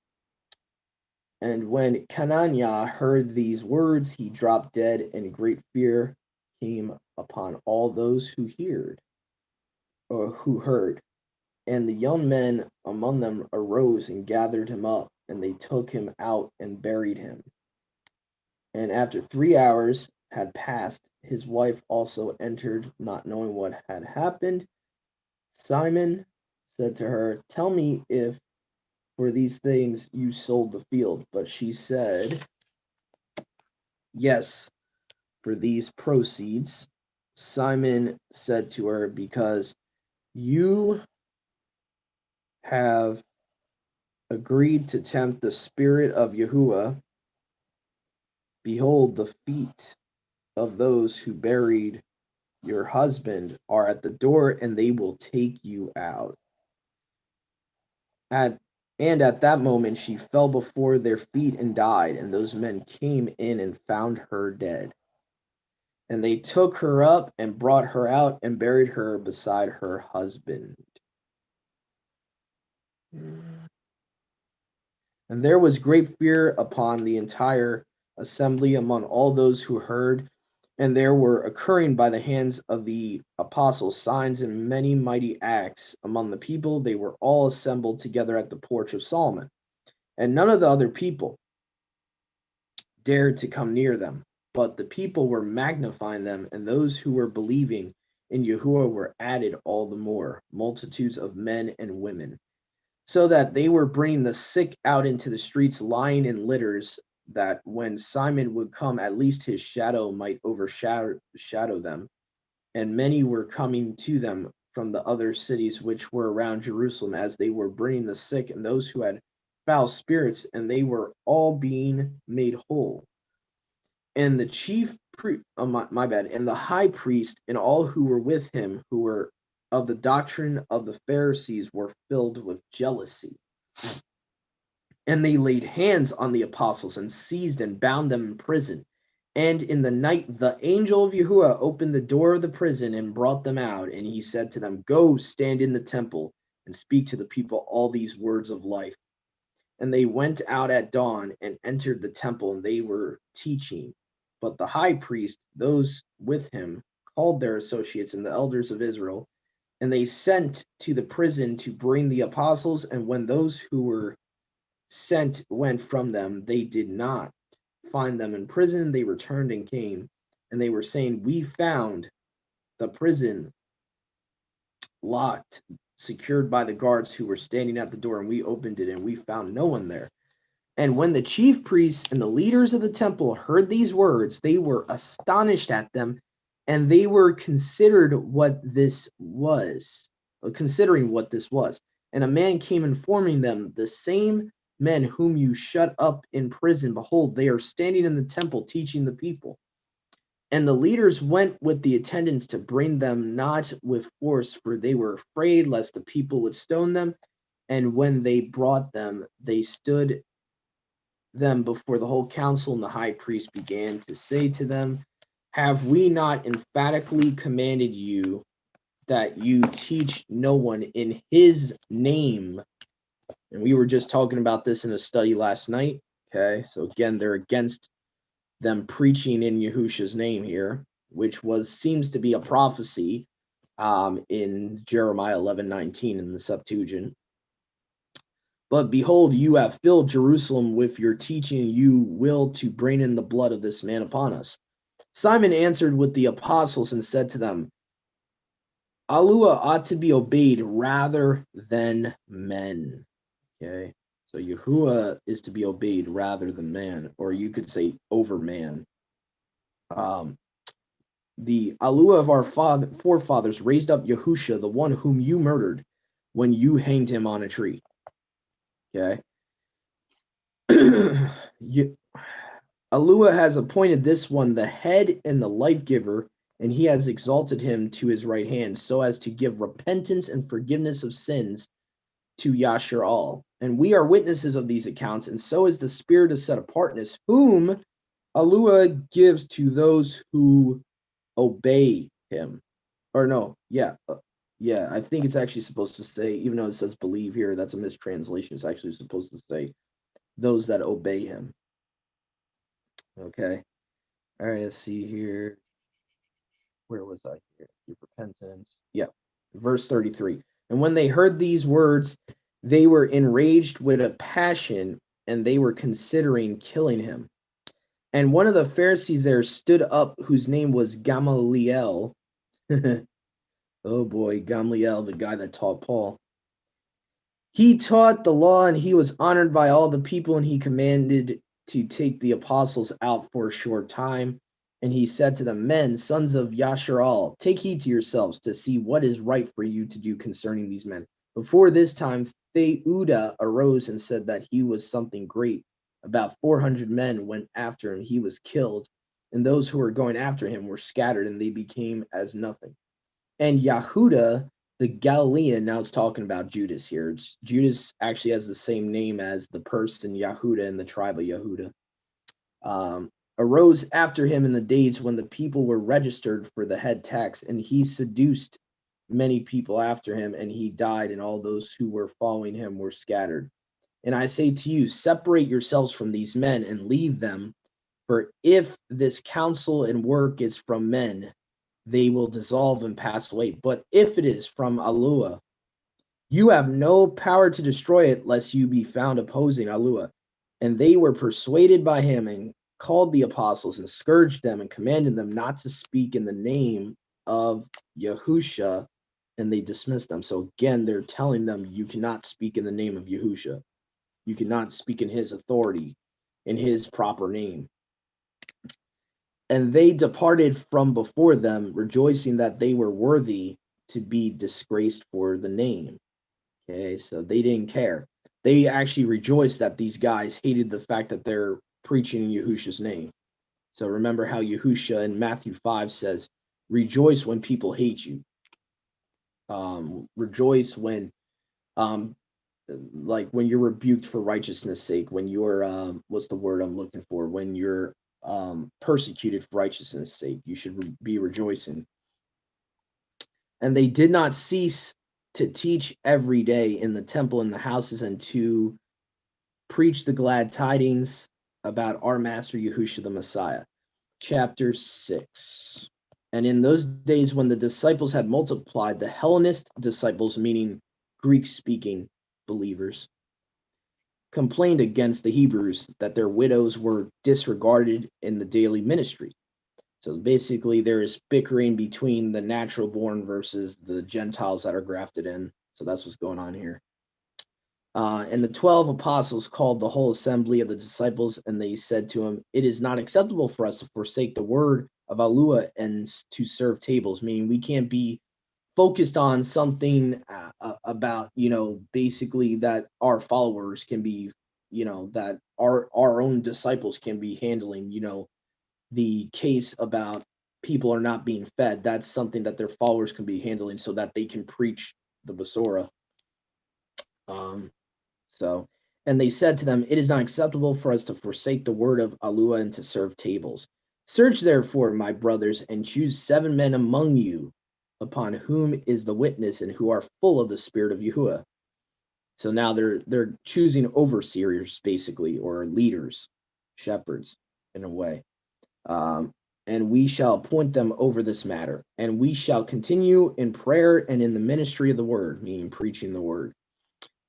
And when Canania heard these words, he dropped dead, and great fear came upon all those who heard. And the young men among them arose and gathered him up, and they took him out and buried him. And after 3 hours had passed, his wife also entered, not knowing what had happened. Simon said to her, "Tell me if for these things you sold the field." But she said, "Yes, for these proceeds." Simon said to her, "Because you have agreed to tempt the spirit of Yahuwah, behold, the feet of those who buried your husband are at the door, and they will take you out." And at that moment she fell before their feet and died, and those men came in and found her dead. And they took her up and brought her out and buried her beside her husband. And there was great fear upon the entire assembly among all those who heard, and there were occurring by the hands of the apostles signs and many mighty acts among the people. They were all assembled together at the porch of Solomon, and none of the other people dared to come near them, but the people were magnifying them, and those who were believing in Yahuwah were added all the more, multitudes of men and women, so that they were bringing the sick out into the streets, lying in litters, that when Simon would come, at least his shadow might overshadow them. And many were coming to them from the other cities which were around Jerusalem, as they were bringing the sick and those who had foul spirits, and they were all being made whole. And the and the high priest and all who were with him, who were of the doctrine of the Pharisees, were filled with jealousy. And they laid hands on the apostles and seized and bound them in prison. And in the night the angel of Yahuwah opened the door of the prison and brought them out. And he said to them, "Go stand in the temple and speak to the people all these words of life." And they went out at dawn and entered the temple, and they were teaching. But the high priest, those with him, called their associates and the elders of Israel, and they sent to the prison to bring the apostles. And when those who were sent went from them, they did not find them in prison. They returned and came, and they were saying, "We found the prison locked, secured by the guards who were standing at the door, and we opened it, and we found no one there." And when the chief priests and the leaders of the temple heard these words, they were astonished at them, and they were considering what this was. And a man came informing them, "The same men whom you shut up in prison, behold, they are standing in the temple teaching the people." And the leaders went with the attendants to bring them not with force, for they were afraid lest the people would stone them. And when they brought them, they stood them before the whole council, and the high priest began to say to them, "Have we not emphatically commanded you that you teach no one in his name?" And we were just talking about this in a study last night. Okay, so again, they're against them preaching in Yahusha's name here, which seems to be a prophecy in Jeremiah 11:19 in the Septuagint. "But behold, you have filled Jerusalem with your teaching, and you will to bring in the blood of this man upon us." Simon answered with the apostles and said to them, "Alua ought to be obeyed rather than men." Okay, so Yahuwah is to be obeyed rather than man, or you could say over man. The Alua of our forefathers raised up Yahusha, the one whom you murdered, when you hanged him on a tree. Okay. Alua has appointed this one the head and the life giver, and he has exalted him to his right hand, so as to give repentance and forgiveness of sins to Yashar all. And we are witnesses of these accounts, and so is the spirit of set apartness, whom Alua gives to those who obey him. Or no, yeah, I think it's actually supposed to say, even though it says believe here, that's a mistranslation. It's actually supposed to say those that obey him. Okay. All right, let's see here. Where was I here? Give repentance. Yeah. Verse 33. And when they heard these words, they were enraged with a passion, and they were considering killing him. And one of the Pharisees there stood up, whose name was Gamaliel. Oh boy, Gamaliel, the guy that taught Paul. He taught the law, and he was honored by all the people, and he commanded to take the apostles out for a short time. And he said to the men, sons of Yasharal, take heed to yourselves to see what is right for you to do concerning these men. Before this time, Theuda arose and said that he was something great. About 400 men went after him. He was killed, and those who were going after him were scattered, and they became as nothing. And Yahuda, the Galilean, now it's talking about Judas here. Judas actually has the same name as the person Yahuda in the tribe of Yehuda. Arose after him in the days when the people were registered for the head tax, and he seduced many people after him, and he died, and all those who were following him were scattered. And I say to you, separate yourselves from these men and leave them, for if this counsel and work is from men, they will dissolve and pass away. But if it is from Alua, you have no power to destroy it, lest you be found opposing Alua. And they were persuaded by him, and called the apostles, and scourged them, and commanded them not to speak in the name of Yahusha, and they dismissed them. So again, they're telling them, you cannot speak in the name of Yahusha. You cannot speak in his authority, in his proper name. And they departed from before them, rejoicing that they were worthy to be disgraced for the name. Okay, so they didn't care. They actually rejoiced that these guys hated the fact that they're preaching in Yahusha's name. So remember how Yahusha in Matthew 5 says, rejoice when people hate you. Rejoice when, like when you're rebuked for righteousness' sake, when you're, what's the word I'm looking for? When you're persecuted for righteousness' sake, you should be rejoicing. And they did not cease to teach every day in the temple and the houses, and to preach the glad tidings about our master Yahushua the Messiah. Chapter 6. And in those days when the disciples had multiplied, the Hellenist disciples, meaning Greek-speaking believers, complained against the Hebrews that their widows were disregarded in the daily ministry. So basically there is bickering between the natural born versus the Gentiles that are grafted in. So that's what's going on here. And the 12 apostles called the whole assembly of the disciples, and they said to him, it is not acceptable for us to forsake the word of Alua and to serve tables, meaning we can't be focused on something about, basically that our followers can be, that our own disciples can be handling, the case about people are not being fed. That's something that their followers can be handling so that they can preach the Basora. And they said to them, it is not acceptable for us to forsake the word of Alua and to serve tables. Search therefore, my brothers, and choose 7 men among you, upon whom is the witness, and who are full of the spirit of Yahuwah. So now they're choosing overseers, basically, or leaders, shepherds, in a way. And we shall appoint them over this matter, and we shall continue in prayer and in the ministry of the word, meaning preaching the word.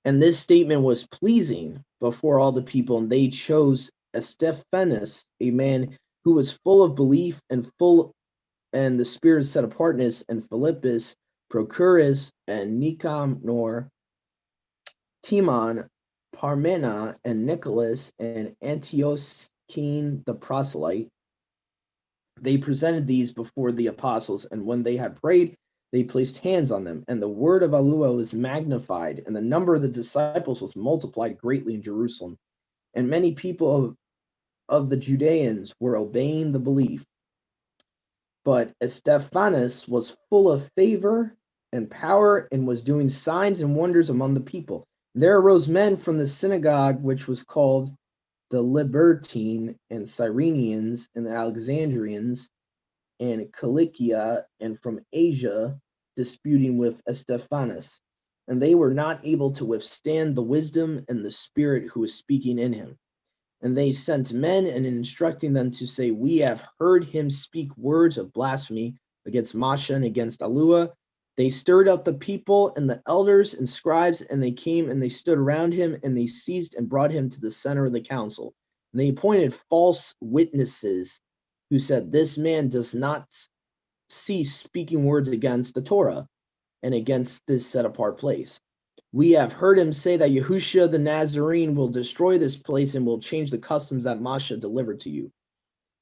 And this statement was pleasing before all the people, and they chose Stephanus, a man who was full of belief and the spirit set apartness, and Philippus, Prochorus, and Nicanor, Timon, Parmena, and Nicholas, and Antiochus the proselyte. They presented these before the apostles, and when they had prayed, they placed hands on them, and the word of Alua was magnified, and the number of the disciples was multiplied greatly in Jerusalem. and many people of the Judeans were obeying the belief. But Stephanus was full of favor and power and was doing signs and wonders among the people. There arose men from the synagogue, which was called the Libertine, and Cyrenians, and the Alexandrians, and Cilicia, and from Asia, disputing with Stephanus. And they were not able to withstand the wisdom and the spirit who was speaking in him. And they sent men and instructing them to say, we have heard him speak words of blasphemy against Masha and against Alua. They stirred up the people and the elders and scribes, and they came and they stood around him, and they seized and brought him to the center of the council. And they appointed false witnesses who said, this man does not cease speaking words against the Torah and against this set apart place. We have heard him say that Yahushua the Nazarene will destroy this place and will change the customs that Masha delivered to you.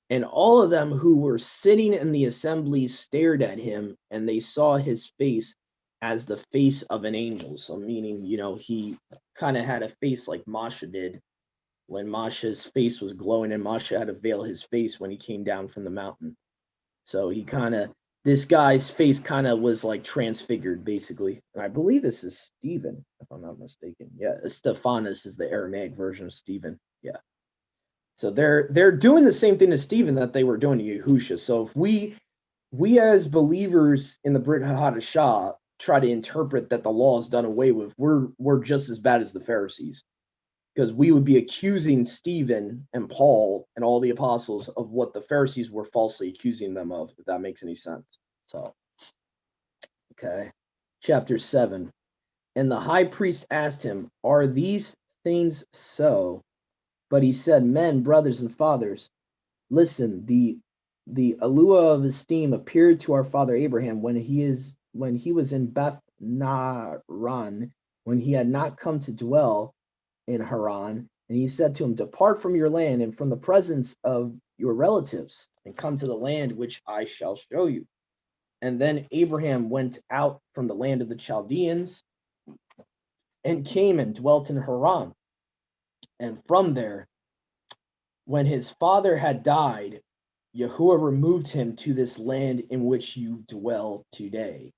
And all of them who were sitting in the assembly stared at him, and they saw his face as the face of an angel. So meaning, he kind of had a face like Masha did when Masha's face was glowing, and Masha had to veil his face when he came down from the mountain. So this guy's face kind of was like transfigured, basically. And I believe this is Stephen, if I'm not mistaken. Yeah, Stephanus is the Aramaic version of Stephen. Yeah. So they're doing the same thing to Stephen that they were doing to Yahushua. So if we as believers in the Brit Hadashah try to interpret that the law is done away with, we're just as bad as the Pharisees. Because we would be accusing Stephen and Paul and all the apostles of what the Pharisees were falsely accusing them of, if that makes any sense. So, okay. Chapter 7. And the high priest asked him, are these things so? But he said, men, brothers, and fathers, listen, the Alua of esteem appeared to our father Abraham when he was in Beth Naran, when he had not come to dwell in Haran, and he said to him, depart from your land and from the presence of your relatives, and come to the land which I shall show you. And then Abraham went out from the land of the Chaldeans and came and dwelt in Haran. And from there, when his father had died, Yahuwah removed him to this land in which you dwell today.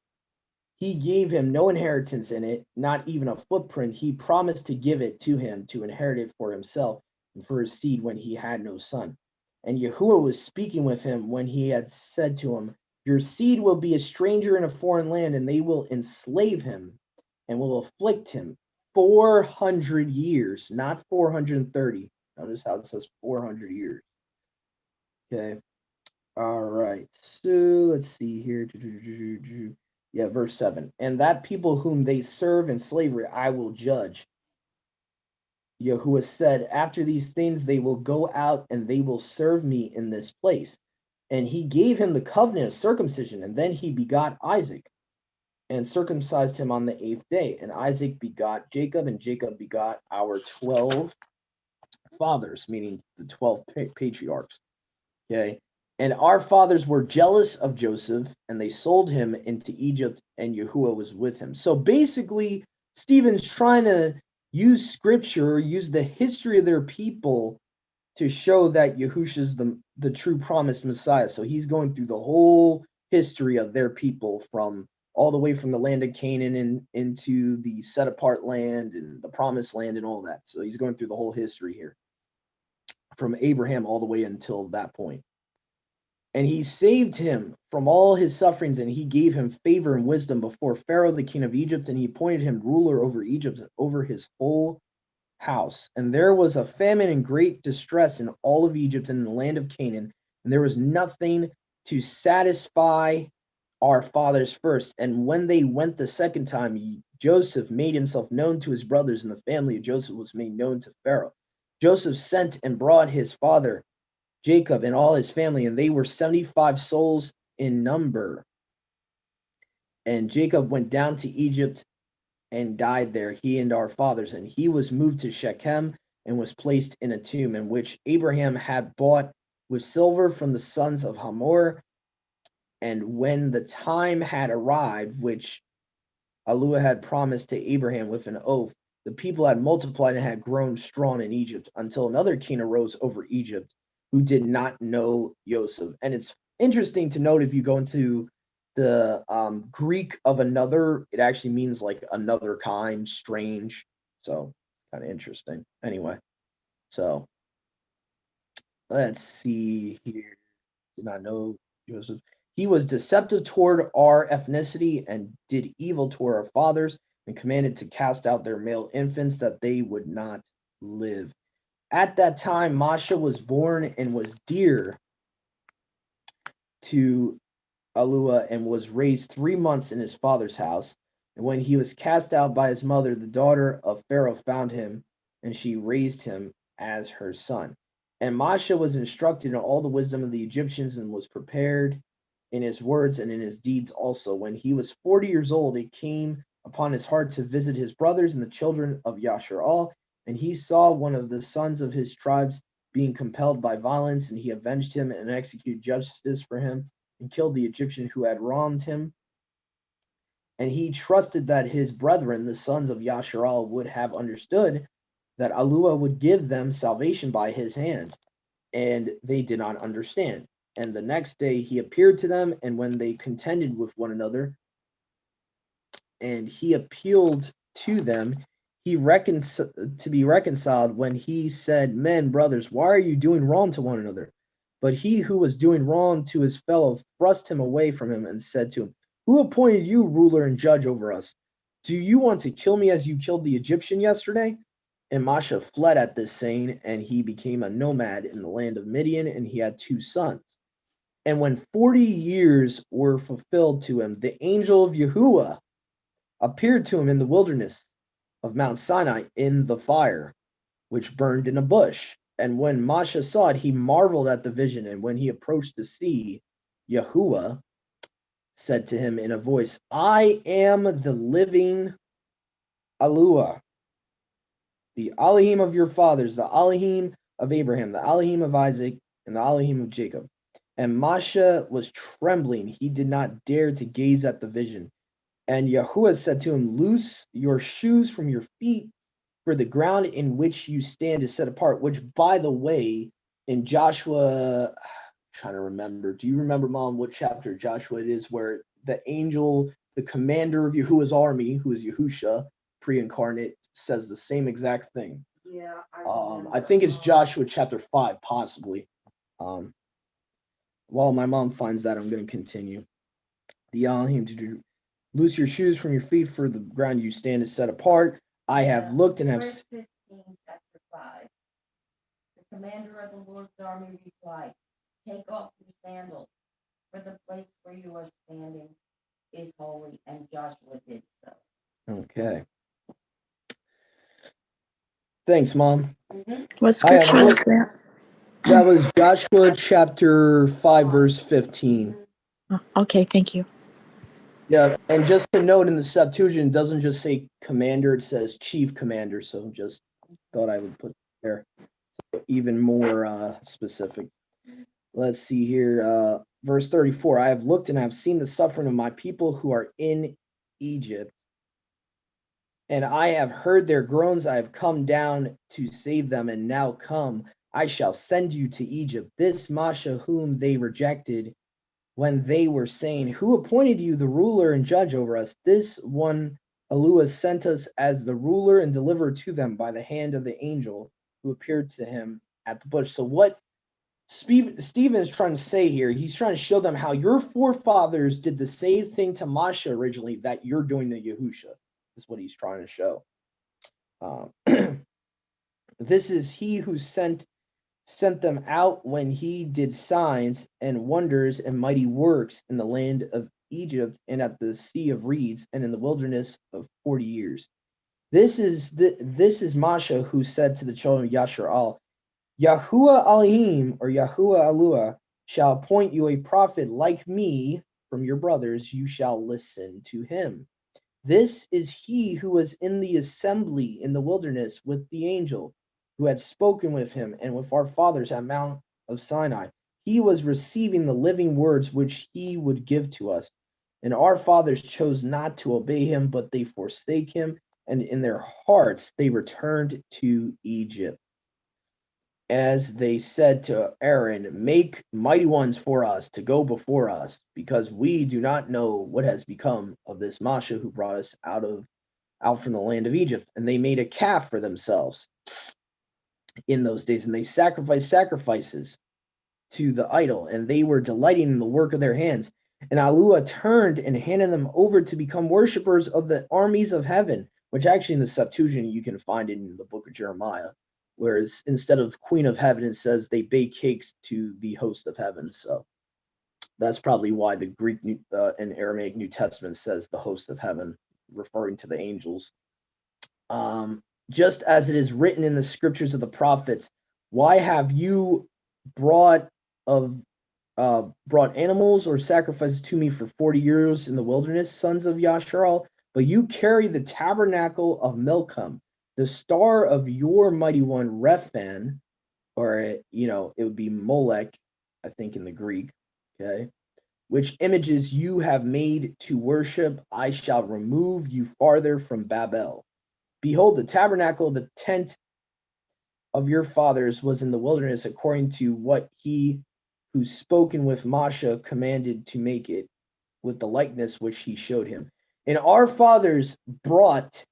He gave him no inheritance in it, not even a footprint. He promised to give it to him to inherit it for himself and for his seed when he had no son. And Yahuwah was speaking with him when he had said to him, your seed will be a stranger in a foreign land, and they will enslave him and will afflict him 400 years, not 430. Notice how it says 400 years. Okay. All right. So let's see here. Yeah, verse 7. And that people whom they serve in slavery I will judge. Yahuwah said, after these things they will go out and they will serve me in this place. And he gave him the covenant of circumcision, and then he begot Isaac and circumcised him on the 8th day. And Isaac begot Jacob, and Jacob begot our 12 fathers, meaning the 12 patriarchs. Okay. And our fathers were jealous of Joseph, and they sold him into Egypt, and Yahuwah was with him. So basically, Stephen's trying to use scripture, use the history of their people to show that Yahushua's the true promised Messiah. So he's going through the whole history of their people, from all the way from the land of Canaan and into the set apart land and the promised land and all that. So he's going through the whole history here, from Abraham all the way until that point. And he saved him from all his sufferings, and he gave him favor and wisdom before Pharaoh, the king of Egypt, and he appointed him ruler over Egypt and over his whole house. And there was a famine and great distress in all of Egypt and in the land of Canaan, and there was nothing to satisfy our fathers first. And when they went the second time, Joseph made himself known to his brothers, and the family of Joseph was made known to Pharaoh. Joseph sent and brought his father Jacob and all his family, and they were 75 souls in number. And Jacob went down to Egypt and died there, he and our fathers. And he was moved to Shechem and was placed in a tomb, in which Abraham had bought with silver from the sons of Hamor. And when the time had arrived, which Alua had promised to Abraham with an oath, The people had multiplied and had grown strong in Egypt until another king arose over Egypt who did not know Joseph. And it's interesting to note if you go into the Greek of another, it actually means like another kind, strange. So kind of interesting. Anyway, so let's see here. Did not know Joseph. He was deceptive toward our ethnicity and did evil toward our fathers and commanded to cast out their male infants that they would not live. At that time, Masha was born and was dear to Alua and was raised 3 months in his father's house. And when he was cast out by his mother, the daughter of Pharaoh found him, and she raised him as her son. And Masha was instructed in all the wisdom of the Egyptians and was prepared in his words and in his deeds also. When he was 40 years old, it came upon his heart to visit his brothers and the children of Yasharal, and he saw one of the sons of his tribes being compelled by violence, and he avenged him and executed justice for him and killed the Egyptian who had wronged him. And he trusted that his brethren, the sons of Yasharal, would have understood that Alua would give them salvation by his hand, and they did not understand. And the next day he appeared to them, and when they contended with one another, and he appealed to them, to be reconciled, when he said, Men, brothers, why are you doing wrong to one another? But he who was doing wrong to his fellow thrust him away from him and said to him, Who appointed you ruler and judge over us? Do you want to kill me as you killed the Egyptian yesterday? And Masha fled at this saying, and he became a nomad in the land of Midian, and he had 2 sons. And when 40 years were fulfilled to him, the angel of Yahuwah appeared to him in the wilderness of Mount Sinai in the fire, which burned in a bush. And when Masha saw it, he marveled at the vision. And when he approached the sea, Yahuwah said to him in a voice, I am the living Alua, the Elohim of your fathers, the Elohim of Abraham, the Elohim of Isaac, and the Elohim of Jacob. And Masha was trembling. He did not dare to gaze at the vision. And Yahuwah said to him, Loose your shoes from your feet, for the ground in which you stand is set apart. Which, by the way, in Joshua, I'm trying to remember. Do you remember, Mom, what chapter Joshua it is where the angel, the commander of Yahuwah's army, who is Yahusha, pre-incarnate, says the same exact thing? Yeah. I think it's Joshua chapter 5, possibly. While my mom finds that, I'm going to continue. The Elohim to do. Loose your shoes from your feet, for the ground you stand is set apart. I have looked and have. Verse 15, chapter 5. The commander of the Lord's army replied, Take off your sandals, for the place where you are standing is holy. And Joshua did so. Okay. Thanks, Mom. What scripture was that? That was Joshua chapter 5, verse 15. Oh, okay, thank you. Yeah, and just to note, in the Septuagint, it doesn't just say commander, it says chief commander. So just thought I would put there even more specific. Let's see here. Verse 34, I have looked and I have seen the suffering of my people who are in Egypt, and I have heard their groans. I have come down to save them, and now come, I shall send you to Egypt. This Masha whom they rejected, when they were saying, Who appointed you the ruler and judge over us? This one Alua sent us as the ruler and delivered to them by the hand of the angel who appeared to him at the bush. So what Stephen is trying to say here, he's trying to show them how your forefathers did the same thing to Masha originally that you're doing to Yahusha, is what he's trying to show. This is he who sent them out when he did signs and wonders and mighty works in the land of Egypt and at the Sea of Reeds and in the wilderness of 40 years. This is Masha who said to the children of Yasharal, Yahuwah Elohim, or Yahuwah Alua, shall appoint you a prophet like me from your brothers. You shall listen to him. This is he who was in the assembly in the wilderness with the angel, who had spoken with him and with our fathers at Mount of Sinai. He was receiving the living words which he would give to us. And our fathers chose not to obey him, but they forsake him and in their hearts they returned to Egypt. As they said to Aaron, make mighty ones for us to go before us, because we do not know what has become of this Masha who brought us out from the land of Egypt. And they made a calf for themselves in those days, and they sacrificed sacrifices to the idol, and they were delighting in the work of their hands. And Alua turned and handed them over to become worshippers of the armies of heaven, which actually in the Septuagint you can find in the book of Jeremiah. Whereas instead of Queen of Heaven, it says they bake cakes to the host of heaven. So that's probably why the Greek and Aramaic New Testament says the host of heaven, referring to the angels. Just as it is written in the scriptures of the prophets, why have you brought animals or sacrifices to me for 40 years in the wilderness, sons of Yasharal? But you carry the tabernacle of Milcom, the star of your mighty one, Rephan, or, it would be Molech, I think in the Greek, okay, which images you have made to worship, I shall remove you farther from Babel. Behold, the tabernacle, the tent of your fathers was in the wilderness, according to what he who spoken with Masha commanded to make it, with the likeness which he showed him. And our fathers brought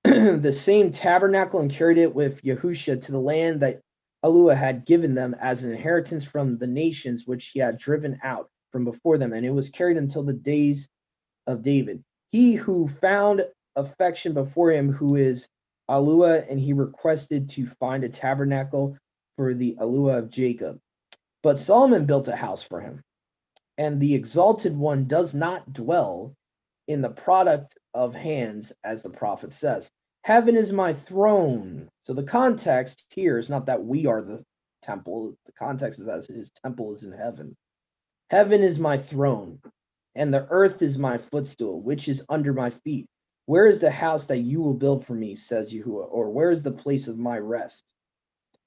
the same tabernacle and carried it with Yahusha to the land that Alua had given them as an inheritance from the nations which he had driven out from before them, and it was carried until the days of David. He who found affection before him, who is Alua, and he requested to find a tabernacle for the Alua of Jacob. But Solomon built a house for him, and the exalted one does not dwell in the product of hands, as the prophet says. Heaven is my throne. So the context here is not that we are the temple. The context is that his temple is in heaven. Heaven is my throne, and the earth is my footstool, which is under my feet. Where is the house that you will build for me, says Yahuwah, or where is the place of my rest?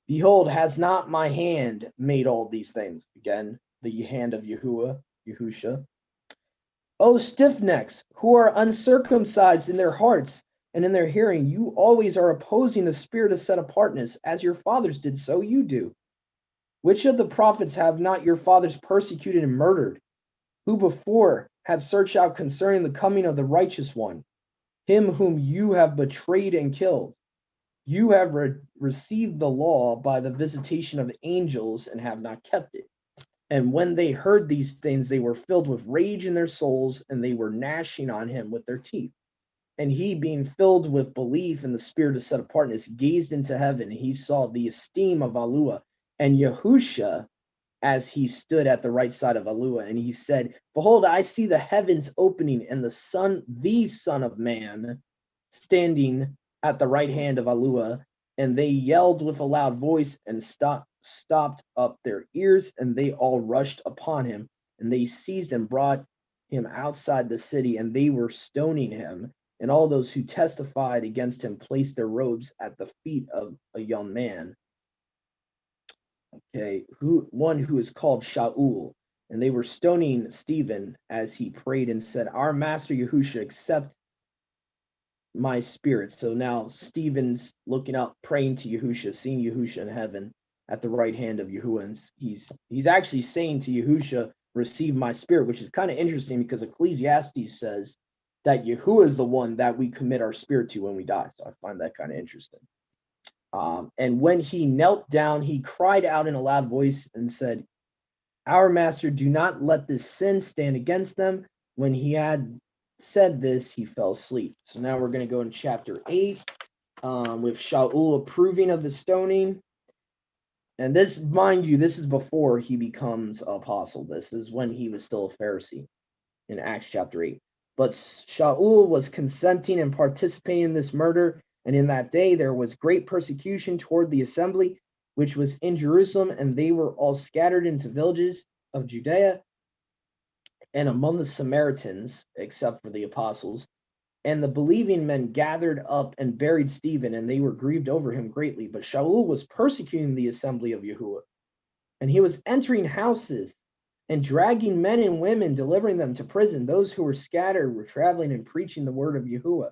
Behold, has not my hand made all these things? Again, the hand of Yahuwah, Yahusha. O stiff-necks, who are uncircumcised in their hearts and in their hearing, you always are opposing the spirit of set-apartness, as your fathers did, so you do. Which of the prophets have not your fathers persecuted and murdered, who before had searched out concerning the coming of the righteous one, him whom you have betrayed and killed? You have received the law by the visitation of angels and have not kept it. And when they heard these things, they were filled with rage in their souls, and they were gnashing on him with their teeth. And he, being filled with belief in the spirit of set-apartness, gazed into heaven, and he saw the esteem of Alua and Yahusha as he stood at the right side of Alua. And he said, behold, I see the heavens opening, and the Son of Man, standing at the right hand of Alua. And they yelled with a loud voice and stopped up their ears, and they all rushed upon him, and they seized and brought him outside the city, and they were stoning him. And all those who testified against him placed their robes at the feet of a young man, one who is called Shaul. And they were stoning Stephen as he prayed and said, our master Yahusha, accept my spirit. So now Stephen's looking up, praying to Yahusha, seeing Yahusha in heaven at the right hand of Yahuwah. And he's actually saying to Yahusha, receive my spirit, which is kind of interesting because Ecclesiastes says that Yahuwah is the one that we commit our spirit to when we die. So I find that kind of interesting. And when he knelt down, he cried out in a loud voice and said, our master, do not let this sin stand against them. When he had said this, he fell asleep. So now we're going to go in chapter 8 with Shaul approving of the stoning. And this, mind you, this is before he becomes an apostle. This is when he was still a Pharisee in Acts chapter 8. But Shaul was consenting and participating in this murder. And in that day there was great persecution toward the assembly, which was in Jerusalem, and they were all scattered into villages of Judea and among the Samaritans, except for the apostles. And the believing men gathered up and buried Stephen, and they were grieved over him greatly. But Shaul was persecuting the assembly of Yahuwah, and he was entering houses and dragging men and women, delivering them to prison. Those who were scattered were traveling and preaching the word of Yahuwah.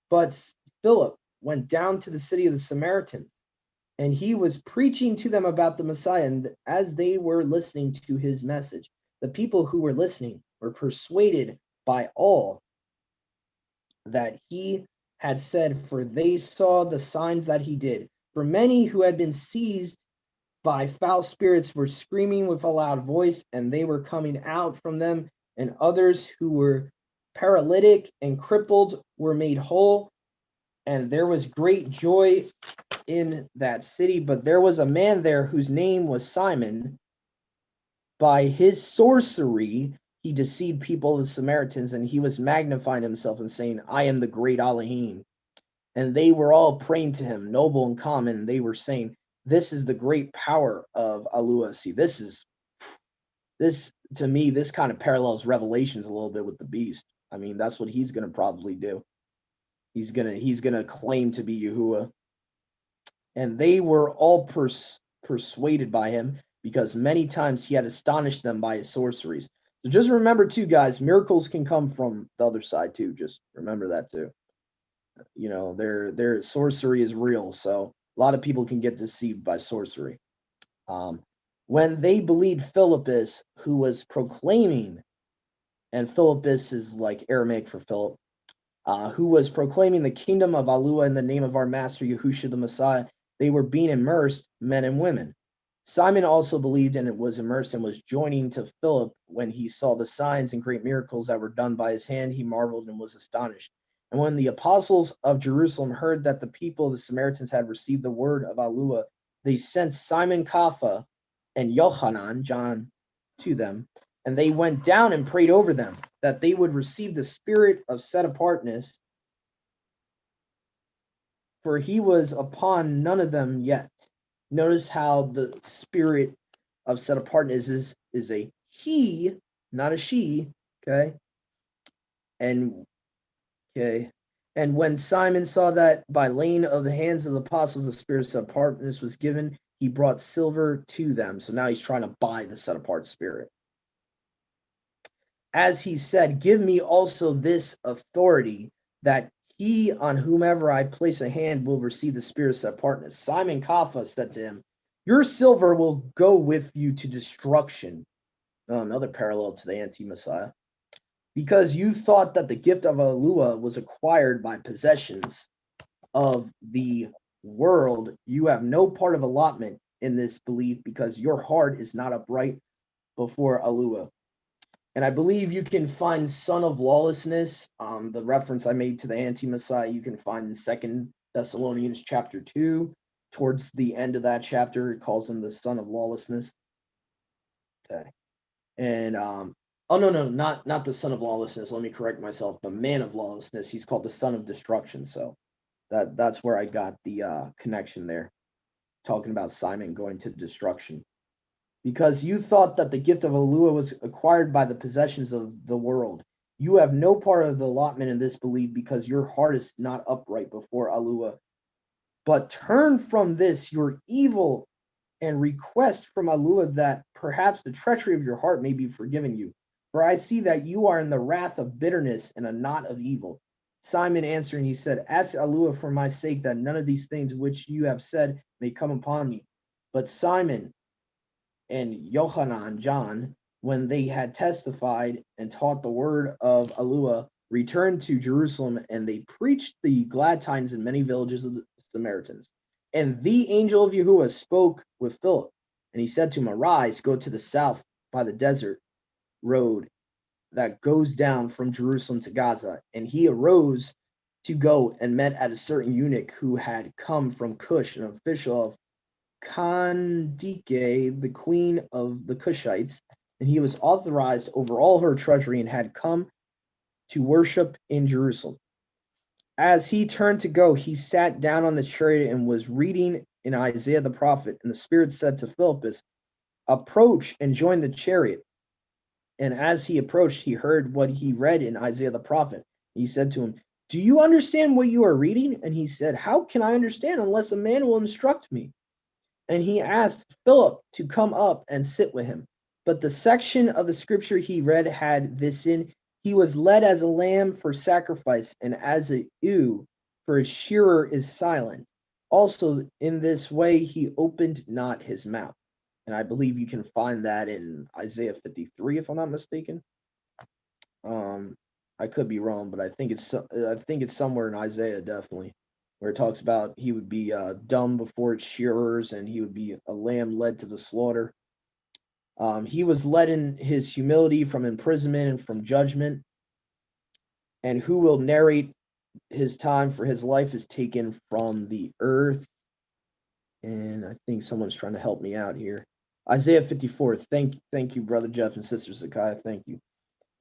But Philip went down to the city of the Samaritans, and he was preaching to them about the Messiah. And as they were listening to his message, the people who were listening were persuaded by all that he had said, for they saw the signs that he did. For many who had been seized by foul spirits were screaming with a loud voice, and they were coming out from them, and others who were paralytic and crippled were made whole. And there was great joy in that city. But there was a man there whose name was Simon. By his sorcery, he deceived people of the Samaritans, and he was magnifying himself and saying, I am the great Elohim. And they were all praying to him, noble and common. And they were saying, this is the great power of Alua. See, this to me, this kind of parallels Revelations a little bit with the beast. I mean, that's what he's going to probably do. He's gonna claim to be Yahuwah. And they were all persuaded by him, because many times he had astonished them by his sorceries. So just remember too, guys, miracles can come from the other side too. Just remember that too. You know, their sorcery is real. So a lot of people can get deceived by sorcery. When they believed Philippus, who was proclaiming, and Philippus is like Aramaic for Philip, who was proclaiming the kingdom of Alua in the name of our master Yahushua the Messiah, they were being immersed, men and women. Simon also believed and was immersed and was joining to Philip. When he saw the signs and great miracles that were done by his hand, he marveled and was astonished. And when the apostles of Jerusalem heard that the people of the Samaritans had received the word of Alua, they sent Simon Kapha and Yohanan, John, to them. And they went down and prayed over them, that they would receive the spirit of set apartness, for he was upon none of them yet. Notice how the spirit of set apartness is a he, not a she. Okay. And when Simon saw that by laying of the hands of the apostles the spirit of set apartness was given, he brought silver to them. So now he's trying to buy the set apart spirit. As he said, give me also this authority, that he on whomever I place a hand will receive the spirit of set apartness. Simon Kapha said to him, your silver will go with you to destruction. Oh, another parallel to the anti-Messiah. Because you thought that the gift of Alua was acquired by possessions of the world, you have no part of allotment in this belief, because your heart is not upright before Alua. And I believe you can find son of lawlessness, the reference I made to the anti-Messiah, you can find in 2 Thessalonians chapter 2. Towards the end of that chapter, it calls him the son of lawlessness. Okay. And, oh, no, not the son of lawlessness. Let me correct myself. The man of lawlessness. He's called the son of destruction. So that's where I got the connection there. Talking about Simon going to destruction. Because you thought that the gift of Alua was acquired by the possessions of the world. You have no part of the allotment in this belief, because your heart is not upright before Alua. But turn from this your evil and request from Alua that perhaps the treachery of your heart may be forgiven you. For I see that you are in the wrath of bitterness and a knot of evil. Simon answering, he said, ask Alua for my sake that none of these things which you have said may come upon me. But Simon and Yohanan, John, when they had testified and taught the word of Alua, returned to Jerusalem, and they preached the glad tidings in many villages of the Samaritans. And the angel of Yahuwah spoke with Philip, and he said to him, arise, go to the south by the desert road that goes down from Jerusalem to Gaza. And he arose to go and met at a certain eunuch who had come from Cush, an official of Kandike, the queen of the Cushites, and he was authorized over all her treasury and had come to worship in Jerusalem. As he turned to go, he sat down on the chariot and was reading in Isaiah the prophet. And the Spirit said to Philippus, approach and join the chariot. And as he approached, he heard what he read in Isaiah the prophet. He said to him, do you understand what you are reading? And he said, how can I understand unless a man will instruct me? And he asked Philip to come up and sit with him. But the section of the scripture he read had this in, he was led as a lamb for sacrifice, and as a ewe for his shearer is silent. Also, in this way, he opened not his mouth. And I believe you can find that in Isaiah 53, if I'm not mistaken. I could be wrong, but I think it's somewhere in Isaiah, definitely, where it talks about he would be dumb before its shearers, and he would be a lamb led to the slaughter. He was led in his humility from imprisonment and from judgment. And who will narrate his time, for his life is taken from the earth. And I think someone's trying to help me out here. Isaiah 54. Thank you, Brother Jeff and Sister Zakiah. Thank you.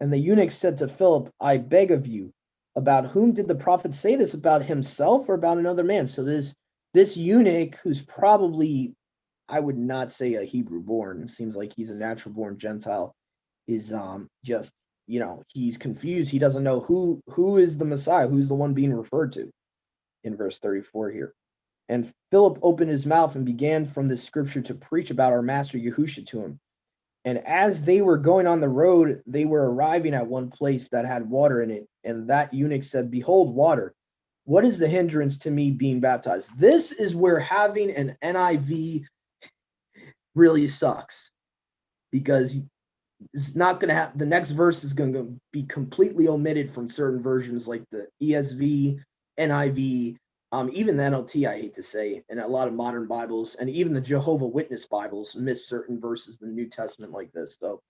And the eunuch said to Philip, I beg of you, about whom did the prophet say this? About himself or about another man? So this eunuch, who's probably, I would not say a Hebrew born, it seems like he's a natural born Gentile, is just, he's confused. He doesn't know who is the Messiah, who's the one being referred to in verse 34 here. And Philip opened his mouth and began from this scripture to preach about our master Yahusha to him. And as they were going on the road, they were arriving at one place that had water in it. And that eunuch said, behold, water. What is the hindrance to me being baptized? This is where having an NIV really sucks, because it's not going to have, the next verse is going to be completely omitted from certain versions like the ESV, NIV, even the NLT, I hate to say, and a lot of modern Bibles, and even the Jehovah Witness Bibles miss certain verses in the New Testament like this. So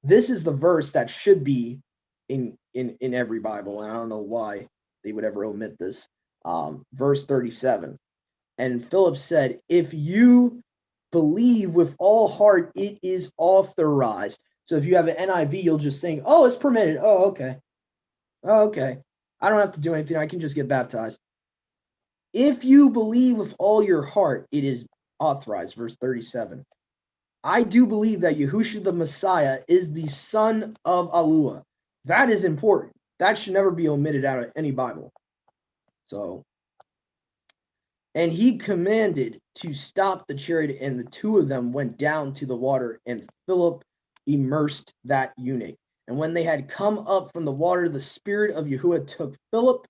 this is the verse that should be in every Bible, and I don't know why they would ever omit this. Verse 37. And Philip said, if you believe with all heart, it is authorized. So if you have an NIV, you'll just think, oh, it's permitted. Oh, okay. Oh, okay. I don't have to do anything. I can just get baptized. If you believe with all your heart, it is authorized. Verse 37. I do believe that Yahushua the Messiah is the son of Alua. That is important. That should never be omitted out of any Bible. So, and he commanded to stop the chariot, and the two of them went down to the water, and Philip immersed that eunuch. And when they had come up from the water, the spirit of Yahuwah took Philip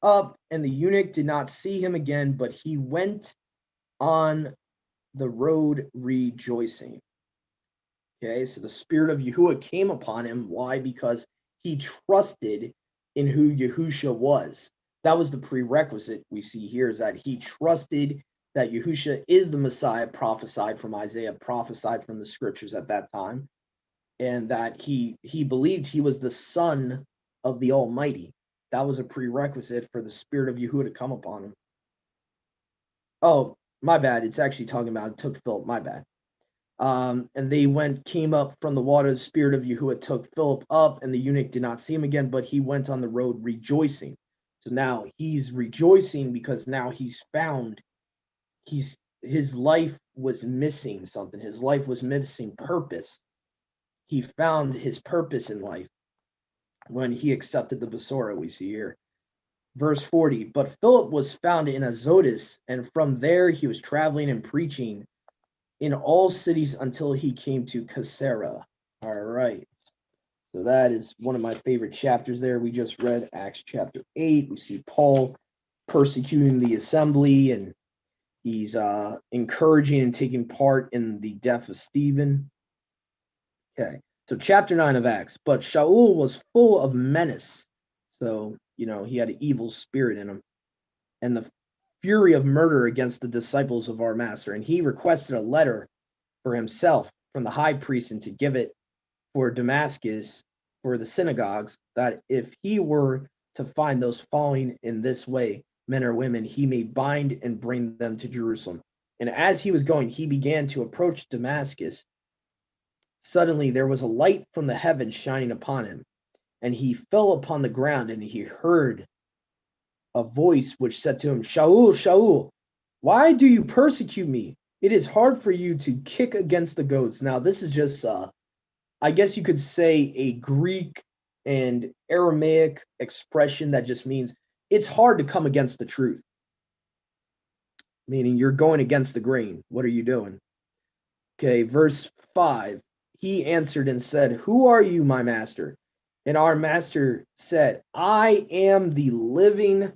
up, and the eunuch did not see him again, but he went on the road rejoicing. Okay, so the spirit of Yahuwah came upon him. Why? Because he trusted in who Yahusha was. That was the prerequisite we see here, is that he trusted that Yahusha is the Messiah, prophesied from Isaiah, prophesied from the scriptures at that time, and that he believed he was the son of the Almighty. That was a prerequisite for the spirit of Yahuwah to come upon him. Oh, my bad. It's actually talking about it took Philip. My bad. And they came up from the water. The spirit of Yahuwah took Philip up, and the eunuch did not see him again, but he went on the road rejoicing. So now he's rejoicing because now he's found, his life was missing something. His life was missing purpose. He found his purpose in life when he accepted the Besorah we see here. Verse 40, but Philip was found in Azotus, and from there he was traveling and preaching in all cities until he came to Caesarea. All right. So that is one of my favorite chapters there. We just read Acts chapter 8. We see Paul persecuting the assembly, and he's encouraging and taking part in the death of Stephen. Okay. So chapter 9 of Acts. But Shaul was full of menace. So, he had an evil spirit in him, and the fury of murder against the disciples of our master. And he requested a letter for himself from the high priest, and to give it for Damascus, for the synagogues, that if he were to find those falling in this way, men or women, he may bind and bring them to Jerusalem. And as he was going, he began to approach Damascus. Suddenly there was a light from the heavens shining upon him, and he fell upon the ground, and he heard a voice which said to him, Shaul, Shaul, why do you persecute me? It is hard for you to kick against the goats. Now, this is just, I guess you could say, a Greek and Aramaic expression that just means it's hard to come against the truth. Meaning you're going against the grain. What are you doing? Okay, verse 5. He answered and said, who are you, my master? And our master said, I am the living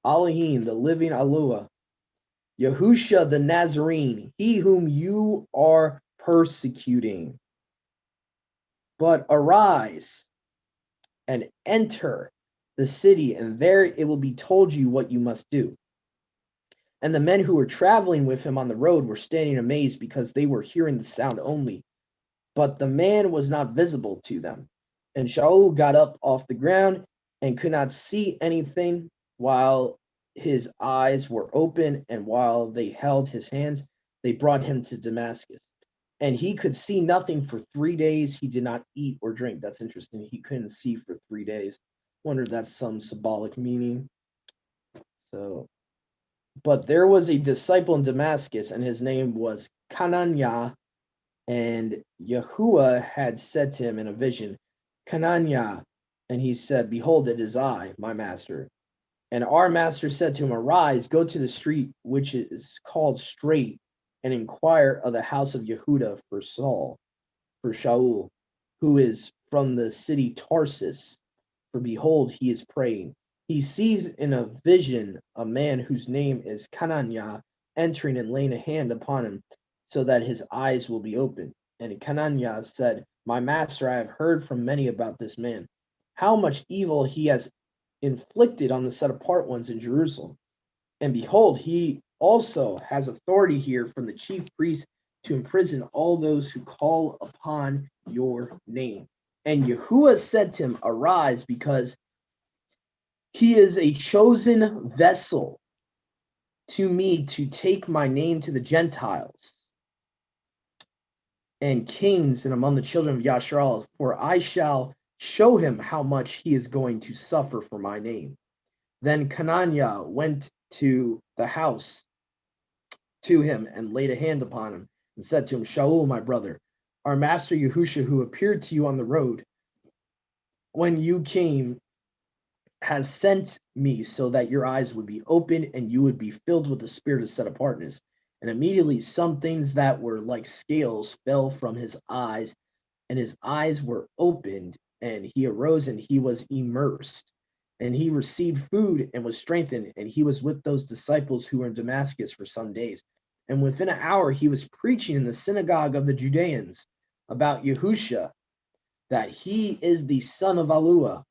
Elohim, the living Alua, Yahusha the Nazarene, he whom you are persecuting. But arise and enter the city, and there it will be told you what you must do. And the men who were traveling with him on the road were standing amazed because they were hearing the sound only, but the man was not visible to them. And Shaul got up off the ground and could not see anything while his eyes were open, and while they held his hands, they brought him to Damascus. And he could see nothing for 3 days. He did not eat or drink. That's interesting. He couldn't see for 3 days. Wonder if that's some symbolic meaning. So, but there was a disciple in Damascus, and his name was Kananiah, and Yahuwah had said to him in a vision, Kananiah, and he said, Behold, it is I, my master. And our master said to him, Arise, go to the street which is called Straight, and inquire of the house of Yehuda for Shaul, who is from the city Tarsus. For behold, he is praying. He sees in a vision a man whose name is Kananiah entering and laying a hand upon him, so that his eyes will be opened. And Kananiah said, My master, I have heard from many about this man, how much evil he has inflicted on the set apart ones in Jerusalem. And behold, he also has authority here from the chief priest to imprison all those who call upon your name. And Yahuwah said to him, Arise, because he is a chosen vessel to me to take my name to the Gentiles and kings and among the children of Yasharal, for I shall show him how much he is going to suffer for my name. Then Kananiah went to the house to him and laid a hand upon him and said to him, Shaul, my brother, our master Yahusha, who appeared to you on the road when you came, has sent me so that your eyes would be open and you would be filled with the spirit of set apartness. And immediately some things that were like scales fell from his eyes, and his eyes were opened, and he arose and he was immersed. And he received food and was strengthened, and he was with those disciples who were in Damascus for some days. And within an hour he was preaching in the synagogue of the Judeans about Yahusha, that he is the son of Alua.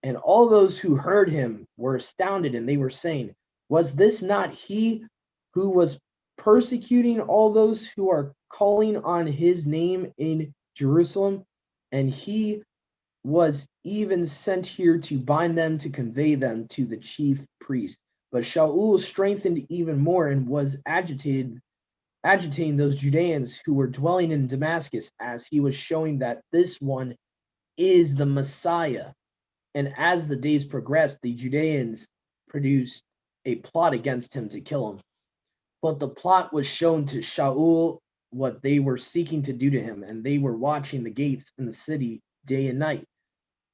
And all those who heard him were astounded, and they were saying, Was this not he who was persecuting all those who are calling on his name in Jerusalem? And he was even sent here to bind them, to convey them to the chief priest. But Shaul strengthened even more and was agitating those Judeans who were dwelling in Damascus, as he was showing that this one is the Messiah. And as the days progressed, the Judeans produced a plot against him to kill him. But the plot was shown to Shaul what they were seeking to do to him, and they were watching the gates in the city day and night,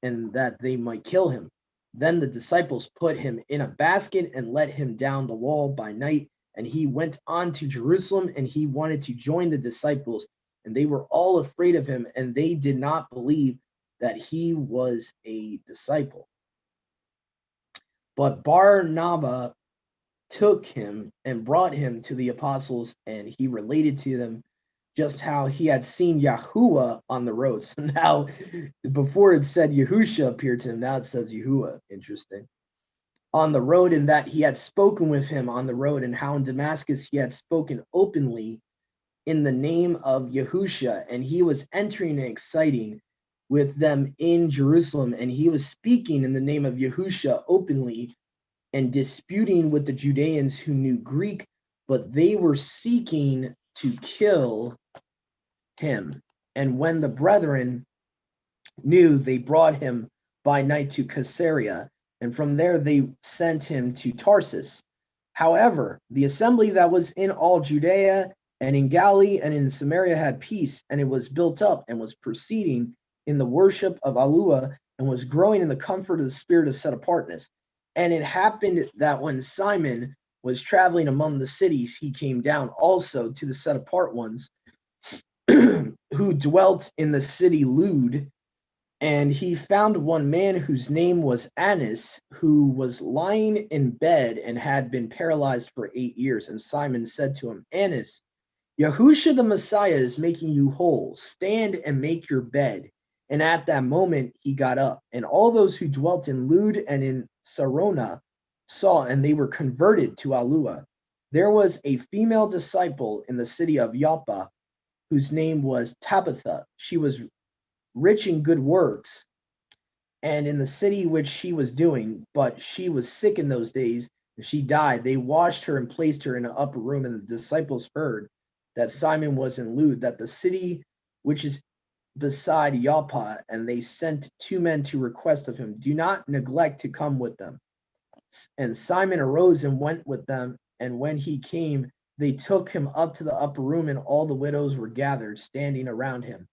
and that they might kill him. Then the disciples put him in a basket and let him down the wall by night, and he went on to Jerusalem, and he wanted to join the disciples, and they were all afraid of him, and they did not believe that he was a disciple. But Barnabas took him and brought him to the apostles, and he related to them just how he had seen Yahuwah on the road. So now, before it said Yahusha appeared to him, now it says Yahuwah. Interesting. On the road, and that he had spoken with him on the road, and how in Damascus he had spoken openly in the name of Yahusha, and he was entering and exciting with them in Jerusalem, and he was speaking in the name of Yahusha openly and disputing with the Judeans who knew Greek, but they were seeking to kill him. And when the brethren knew, they brought him by night to Caesarea, and from there they sent him to Tarsus. However, the assembly that was in all Judea and in Galilee and in Samaria had peace, and it was built up and was proceeding in the worship of Alua, and was growing in the comfort of the spirit of set apartness. And it happened that when Simon was traveling among the cities, he came down also to the set apart ones who dwelt in the city Lud, And he found one man whose name was Annas, who was lying in bed and had been paralyzed for 8 years. And Simon said to him, Annas, Yahusha the Messiah is making you whole. Stand and make your bed. And at that moment he got up. And all those who dwelt in Lud and in Sarona saw, and they were converted to Alua. There was a female disciple in the city of Joppa, whose name was Tabitha. She was rich in good works, and in the city which she was doing, but she was sick in those days, and she died. They washed her and placed her in an upper room, and the disciples heard that Simon was in Lud, that the city which is beside Joppa, and they sent 2 men to request of him, do not neglect to come with them. And Simon arose and went with them, and when he came, they took him up to the upper room, and all the widows were gathered, standing around him,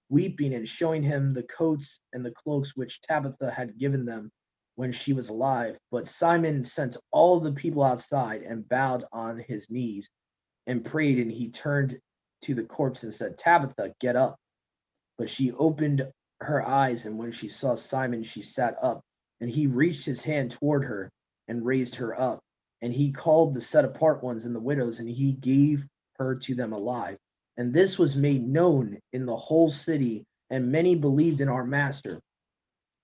weeping and showing him the coats and the cloaks which Tabitha had given them when she was alive. But Simon sent all the people outside and bowed on his knees and prayed, and he turned to the corpse and said, Tabitha, get up. But she opened her eyes, and when she saw Simon, she sat up, and he reached his hand toward her and raised her up. And he called the set apart ones and the widows, and he gave her to them alive. And this was made known in the whole city, and many believed in our master.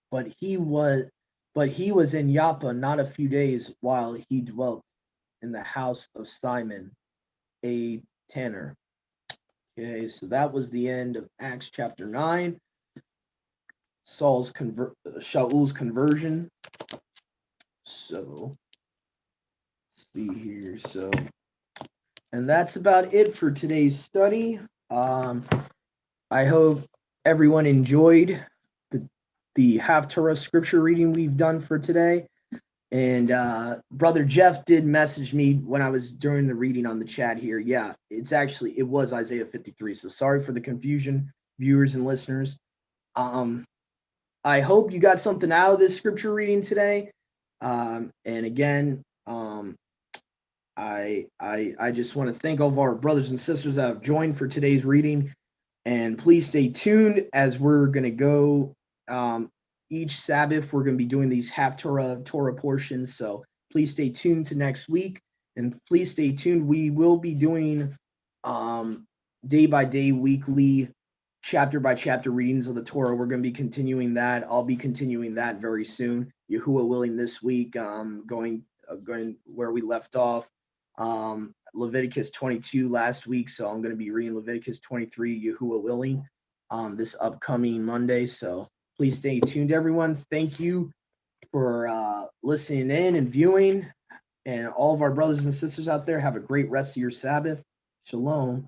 But he was in Joppa not a few days, while he dwelt in the house of Simon, a tanner. Okay, so that was the end of Acts chapter 9. Shaul's conversion. So let's see here. So, and that's about it for today's study. I hope everyone enjoyed the Haftarah scripture reading we've done for today. And Brother Jeff did message me when I was during the reading on the chat here. Yeah, it was Isaiah 53. So sorry for the confusion, viewers and listeners. I hope you got something out of this scripture reading today. And again, I just want to thank all of our brothers and sisters that have joined for today's reading. And please stay tuned as we're going to go each Sabbath. We're going to be doing these Haftarah Torah portions. So please stay tuned to next week. And please stay tuned. We will be doing day by day, weekly, chapter by chapter readings of the Torah. We're going to be continuing that. I'll be continuing that very soon. Yahuwah willing, this week, going where we left off. Leviticus 22 last week, so I'm going to be reading Leviticus 23, Yahuwah willing, this upcoming Monday. So please stay tuned, everyone. Thank you for listening in and viewing, and all of our brothers and sisters out there, have a great rest of your Sabbath. Shalom.